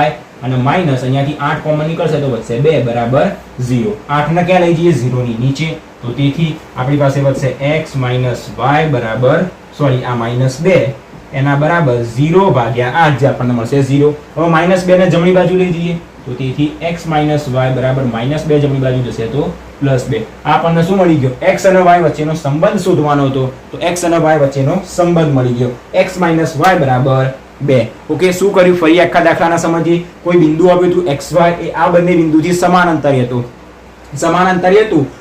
y અને માઇનસ અહીંયાથી 8 કોમન નીકળશે તો વધશે 2 બરાબર 0. 8 ને ક્યાં લઈ જઈએ? 0 ની નીચે. તો તેથી આપણી પાસે વધશે x - y બરાબર આ -2 એના બરાબર 0/8 જે આપણને મળશે 0. હવે -2 ને જમણી બાજુ લઈ જઈએ તો તેથી x - y બરાબર -2 જમણી બાજુ જશે તો પ્લસ 2. આપણને શું મળી ગયો? x અને y વચ્ચેનો સંબંધ શોધવાનો હતો, તો x અને y વચ્ચેનો સંબંધ મળી ગયો. x - y બરાબર 2. ઓકે, શું કર્યું? ફરી આખા દાખલાના સમજીએ. કોઈ બિંદુ આપ્યું હતું xy, એ આ બંને બિંદુથી સમાન અંતરે હતું,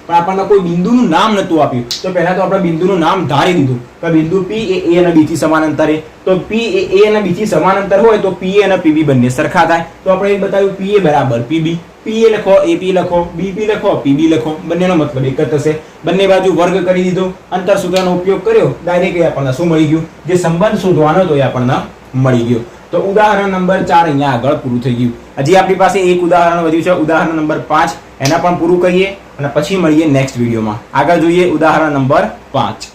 પણ આપણને કોઈ બિંદુનું નામ નતું આપ્યું. તો પહેલા તો આપણે બિંદુનું નામ ધારી દીધું કે બિંદુ P એ A અને B થી સમાન અંતરે. તો P એ A અને B થી સમાન અંતર હોય તો PA અને PB બંને સરખા થાય. તો આપણે એ બતાવ્યું PA બરાબર PB. PA લખો, AP લખો, BP લખો, PB લખો, બંનેનો મતલબ એક જ થશે. બંને બાજુ વર્ગ કરી દીધો, અંતર સૂત્રનો ઉપયોગ કર્યો, ડાયરેક્ટ આપણને શું મળી ગયું? જે સંબંધ શોધવાનો હતો એ આપણને મળી ગયો. તો ઉદાહરણ નંબર 4 અહીંયા આગળ પૂરું થઈ ગયું. હજી આપણી પાસે એક ઉદાહરણ વધ્યું છે, ઉદાહરણ નંબર 5. એના પણ પૂરું કરીએ અને પછી મળીએ નેક્સ્ટ વિડીયોમાં. આગળ જોઈએ ઉદાહરણ નંબર 5.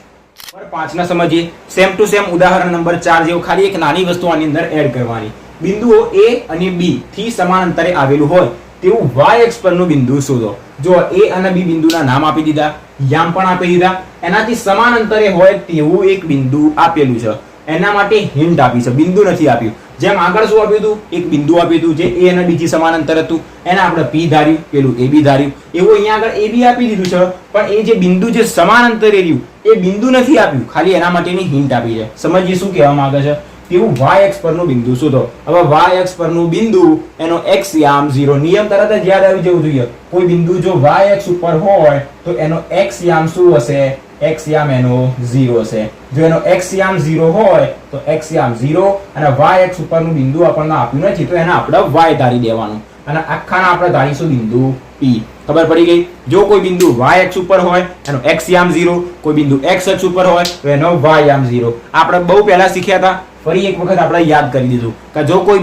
5 ના સમજીએ. સેમ ટુ સેમ ઉદાહરણ નંબર 4 જેવું, ખાલી એક નાની વસ્તુ આની અંદર એડ કરવાની. બિંદુઓ A અને B થી સમાન અંતરે આવેલું હોય તેવું y અક્ષ પરનું બિંદુ શોધો. જો A અને B બિંદુના નામ આપી દીધા, યામ પણ આપી દીધા, એનાથી સમાન અંતરે હોય તેવું એક બિંદુ આપેલું છે. એના માટે હિન્ટ આપી છે, બિંદુ નથી આપ્યું. જેમ આગળ શું આપ્યું હતું? એક બિંદુ આપ્યું હતું જે A અને B થી સમાન અંતર હતું, એને આપણે P ધાર્યું, પેલું AB ધાર્યું. એવું અહીંયા આગળ AB આપી દીધું છે, પણ એ જે બિંદુ જે સમાન અંતરે રહ્યું એ બિંદુ નથી આપ્યું, ખાલી એના માટેની હિન્ટ આપી છે. સમજીએ શું કહેવા માંગે છે? તેવું y અક્ષ પરનું બિંદુ શોધો. હવે y અક્ષ પરનું બિંદુ, એનો x યામ 0. નિયમ તરત જ યાદ આવી જવું જોઈએ. કોઈ બિંદુ જો y અક્ષ ઉપર હોય તો એનો x યામ શું હશે? x યામ એનો 0 હશે. જો એનો x યામ 0 હોય તો x યામ 0, અને y અક્ષ ઉપરનું બિંદુ આપણને આપ્યું નથી તો એને આપણે y ધારી દેવાનું, અને આખાના આપણે ધારીશું બિંદુ P. ખબર પડી ગઈ? જો કોઈ બિંદુ y અક્ષ ઉપર હોય એનો x યામ 0, કોઈ બિંદુ x અક્ષ ઉપર હોય તો એનો y યામ 0. આપણે બહુ પહેલા શીખ્યા હતા, ફરી એક વખત આપણે યાદ કરી દીધું કે જો કોઈ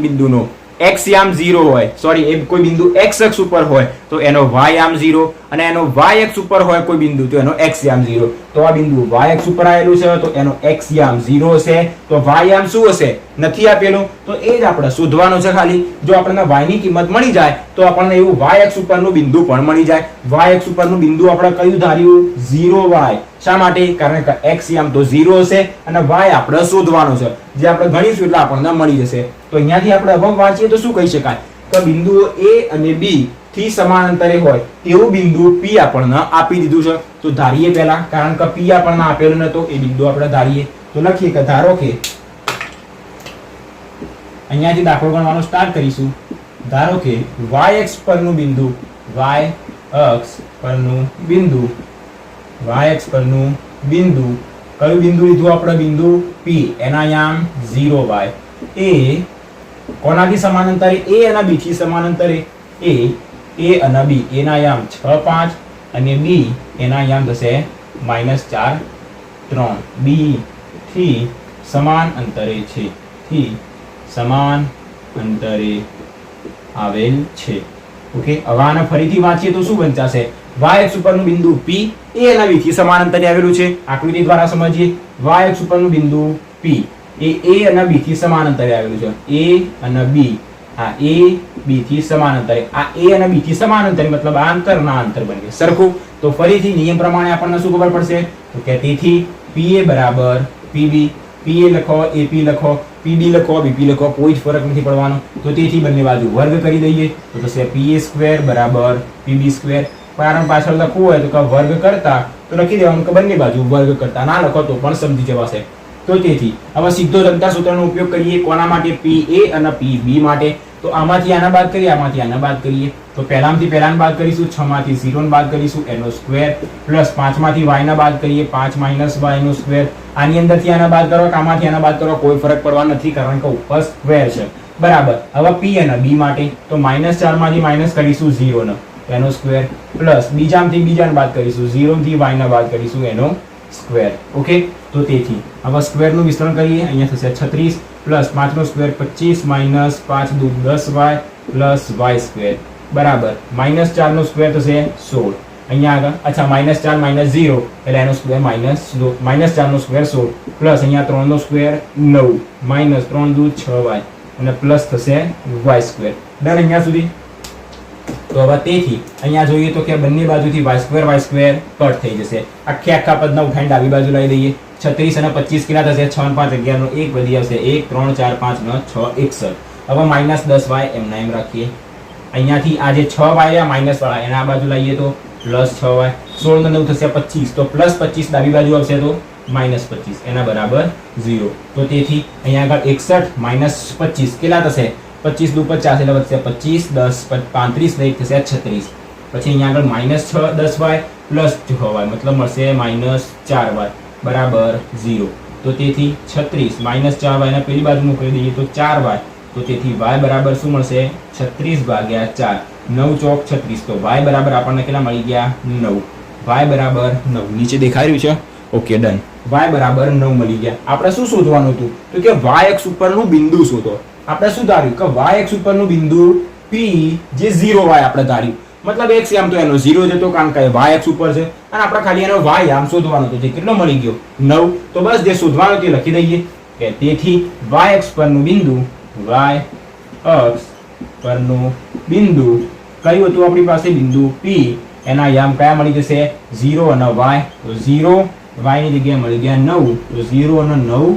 બિંદુનો x યામ 0 હોય, સોરી, કોઈ બિંદુ x અક્ષ ઉપર હોય તો એનો y યામ 0, અને એનો y અક્ષ ઉપર હોય કોઈ બિંદુ તો એનો x યામ 0. તો આ બિંદુ y અક્ષ ઉપર આવેલું છે તો એનો x યામ 0 હશે. તો y યામ શું હશે? નથી આપેલું, તો એ જ આપણે શોધવાનું છે. ખાલી જો આપણને y ની કિંમત મળી જાય તો આપણને એવું y અક્ષ ઉપરનું બિંદુ પણ મળી જાય. y અક્ષ ઉપરનું બિંદુ આપણે કયું ધાર્યું? 0y. શા માટે? કારણ કે x યામ તો 0 હશે અને y આપણે શોધવાનો છે. જે આપણે ગણીશું એટલે આપણને મળી જશે. તો અહીંયાથી આપણે હવે વાંચીએ તો શું કહી શકાય કે બિંદુઓ A અને B થી સમાન અંતરે હોય તેવું બિંદુ P આપણને આપી દીધું છે. તો ધારીએ પહેલા, કારણ કે P આપણને આપેલું નતો, એ બિંદુ આપણે ધારીએ. તો લખીએ કે ધારો કે અહીંયાથી દાખલો ગણવાનો સ્ટાર્ટ કરીશું. ધારો કે y અક્ષ પરનું બિંદુ, y અક્ષ પરનું કયું બિંદુ લીધું આપણે? બિંદુ P. એના યામ 0y. એ કોનાથી સમાન અંતરે? A અને B થી સમાન અંતરે. A અને B, A ના યામ 6, 5, અને B એના યામ થશે -4, 3. B થી સમાન અંતરે છે, આવેલ છે. ઓકે, હવે આને ફરીથી વાંચીએ તો શું બનશે? y અક્ષ ઉપરનું બિંદુ P A અને B થી સમાન અંતરે આવેલું છે. આકૃતિ દ્વારા સમજીએ. y અક્ષ ઉપરનું બિંદુ P એ A અને B થી સમાન અંતરે આવેલું છે. A અને B, હા, A B થી સમાન અંતરે. આ A અને B થી સમાન અંતરે મતલબ આ અંતરના અંતર બની સરખું. તો ફરીથી નિયમ પ્રમાણે આપણને શું ખબર પડશે? તો કે તેથી PA બરાબર PB. PA લખો, AP લખો, PB લખો, BP લખો, કોઈ જ ફરક નથી પડવાનો. તો તેથી બંને બાજુ વર્ગ કરી દઈએ તો થશે PA² બરાબર PB². કારણ પાછળ લખવું હોય તો કે વર્ગ કરતા તો લખી દેવાનું કે બંને બાજુ વર્ગ કરતા. ના લખો તો પણ સમજી જવાશે. તો તેથી હવે સીધો જ અંતર સૂત્રનો ઉપયોગ કરીએ. કોના માટે? PA અને PB માટે. તો આમાંથી આના બાદ કરીએ, આમાંથી આના બાદ કરીએ. તો પહેલામાંથી પહેલાને બાદ કરીશું, 6 માંથી 0 ને બાદ કરીશું, એનો સ્ક્વેર, પ્લસ 5 માંથી y ના બાદ કરીએ, 5 - y નો સ્ક્વેર. આની અંદરથી આના બાદ કરો, આમાંથી આના બાદ કરો, કોઈ ફરક પડવાનો નથી કારણ કે ઉપર સ્ક્વેર છે. બરાબર. હવે P અને B માટે તો -4 માંથી માઇનસ કરીશું 0 નો, એનો સ્ક્વેર, પ્લસ બીજામાંથી બીજાને બાદ કરીશું, 0 થી y ના બાદ કરીશું, એનો સ્ક્વેર. ઓકે, તો તેથી હવે સ્ક્વેર નું વિસ્તરણ કરીએ. અહીંયા થશે 36 પ્લસ 5 નો સ્ક્વેર 25 - 5 દુ 10y પ્લસ y સ્ક્વેર બરાબર -4 નો સ્ક્વેર થશે 16. અહીંયા આગળ અચ્છા -4 - 0 એટલે એનો સ્ક્વેર -4 નો સ્ક્વેર 16 પ્લસ અહીંયા 3 નો સ્ક્વેર 9 -3 દુ 6y અને પ્લસ થશે y સ્ક્વેર. ડન અહીંયા સુધી. તો હવે તેથી અહીંયા જોઈએ તો કે બંને બાજુથી y સ્ક્વેર કટ થઈ જશે. આખા પદના ઉઠાઈને ડાબી બાજુ લઈ લઈએ. 36 અને 25 કેટલા થશે? 6 અને 5 11 નો 1 વધી આવશે 1 3 4 5 9 6 61. હવે -10y એમના એમ રાખીએ. અહીંયાથી આ જે 6y રહ્યા માઇનસ વાળા એના આ બાજુ લાવીએ તો પ્લસ 6y, 16 ને 9 થશે 25, તો પ્લસ 25 ડાબી બાજુ આવશે તો માઇનસ 25 એના બરાબર 0. તો તેથી અહીંયા આગળ 61 માઇનસ 25 કેટલા થશે? 25 દુ 50 એટલે વધશે 25, 10 35 ને 1 થશે 36. પછી અહીંયા આગળ માઇનસ 10y પ્લસ 6y મતલબ મળશે માઇનસ 4y બરાબર 0. તો તેથી 36 માઇનસ 4y ને પેલી બાજુ મોકલી દઈએ તો 4y, તો તેથી y બરાબર શું મળશે? 36 ભાગ્યા 4, 9 ચોક 36, તો y બરાબર આપણને કેટલા મળી ગયા? 9. y બરાબર 9 નીચે દેખાઈ રહ્યું છે? Okay done. y બરાબર 9 મળી ગયા. આપણે શું શોધવાનું હતું? તો કે y અક્ષ ઉપરનું બિંદુ શોધો. આપણે શું ધાર્યું કે y અક્ષ ઉપરનું બિંદુ P જે 0y આપણે ધાર્યું, મતલબ x આમ તો એનો 0 જ હતો કારણ કે y અક્ષ ઉપર છે અને આપણે ખાલી એનો y આમ શોધવાનો હતો. જે કેટલો મળી ગયો? 9. તો બસ જે શોધવાનું તે લખી દઈએ કે તેથી y અક્ષ પરનું બિંદુ, y અક્ષ પરનું બિંદુ કયું હતું આપણી પાસે? બિંદુ P. એના યામ કયા મળી જશે? 0 અને y. તો 0 y ની જગ્યાએ મળી ગયા 9, તો 0 અને 9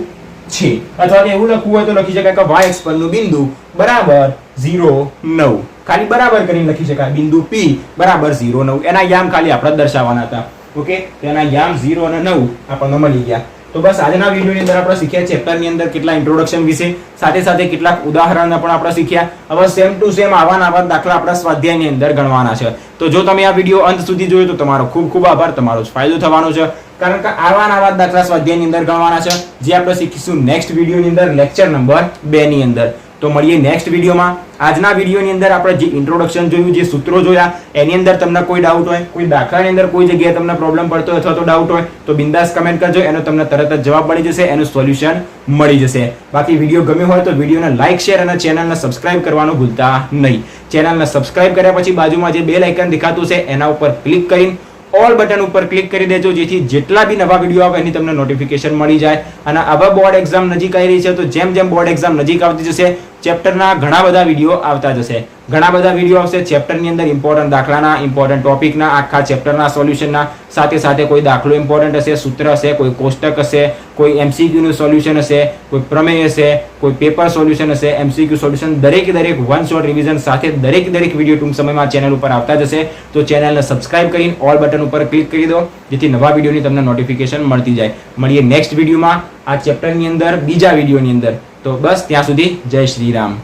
છે. અથવા તો એવું લખવું હોય તો લખી શકાય કે y અક્ષ પરનું બિંદુ બરાબર 0 9. ખાલી બરાબર કરીને લખી શકાય. બિંદુ P બરાબર 0 9. એના યામ ખાલી આપણે દર્શાવવાના હતા. ઓકે, તો એના યામ 0 અને 9 આપણને મળી ગયા. તો બસ આજના વિડીયોની અંદર આપણે શીખ્યા ચેપ્ટરની અંદર કેટલા ઇન્ટ્રોડક્શન વિશે, સાથે સાથે કેટલાક ઉદાહરણો પણ આપણે શીખ્યા. હવે સેમ ટુ સેમ આવા દાખલા આપણા સ્વાધ્યાયની અંદર ગણવાના છે. તો જો તમે આ વિડીયો અંત સુધી જોયો તો તમારો ખૂબ ખૂબ આભાર. તમારો જ ફાયદો થવાનો છે કારણ કે આવા દાખલા સ્વાધ્યાયની અંદર ગણવાના છે જે આપણે શીખીશું નેક્સ્ટ વિડીયોની અંદર, લેક્ચર નંબર 2 ની અંદર. તો મળીએ નેક્સ્ટ વિડીયોમાં. આજના વિડીયોની અંદર આપણે જે ઇન્ટ્રોડક્શન જોયું, જે સૂત્રો જોયા, એની અંદર તમને કોઈ ડાઉટ હોય, કોઈ દાખલાની અંદર કોઈ જગ્યાએ તમને પ્રોબ્લેમ પડતો હોય અથવા તો ડાઉટ હોય તો બિંદાસ કમેન્ટ કરજો. એનો તમને તરત જ જવાબ મળી જશે, એનું સોલ્યુશન મળી જશે. બાકી વિડીયો ગમ્યો હોય તો વિડીયોને લાઇક, શેર અને ચેનલને સબસ્ક્રાઇબ કરવાનું ભૂલતા નહીં. ચેનલને સબસ્ક્રાઇબ કર્યા પછી બાજુમાં જે બેલ આઇકન દેખાતું છે એના ઉપર ક્લિક કરીને ઓલ બટન ઉપર ક્લિક કરી દેજો, જેથી જેટલા બી નવા વિડીયો આવે એની તમને નોટિફિકેશન મળી જાય. અને હવે બોર્ડ એક્ઝામ નજીક આવી રહી છે તો જેમ જેમ બોર્ડ એક્ઝામ નજીક આવતી જશે ચેપ્ટરના ઘણા બધા વિડીયો આવતા જશે. ઘણા બધા વિડીયો આવશે ચેપ્ટરની અંદર ઇમ્પોર્ટન્ટ દાખલાના, ઇમ્પોર્ટન્ટ ટોપિકના, આખા ચેપ્ટરના સોલ્યુશનના, સાથે સાથે કોઈ દાખલો ઇમ્પોર્ટન્ટ હશે, સૂત્ર હશે, કોઈ કોષ્ટક હશે, કોઈ MCQ નું સોલ્યુશન હશે, કોઈ પ્રમેય હશે, કોઈ પેપર સોલ્યુશન હશે, MCQ સોલ્યુશન, દરેક વન શોટ રિવિઝન સાથે દરેક વિડીયો ટૂંક સમયમાં ચેનલ ઉપર આવતા જશે. તો ચેનલને સબસ્ક્રાઇબ કરીને ઓલ બટન ઉપર ક્લિક કરી દો, જેથી નવા વિડીયોની તમને નોટિફિકેશન મળતી જાય. મળીએ નેક્સ્ટ વિડીયોમાં આ ચેપ્ટરની અંદર, બીજા વિડીયોની અંદર. તો બસ ત્યાં સુધી જય શ્રી રામ.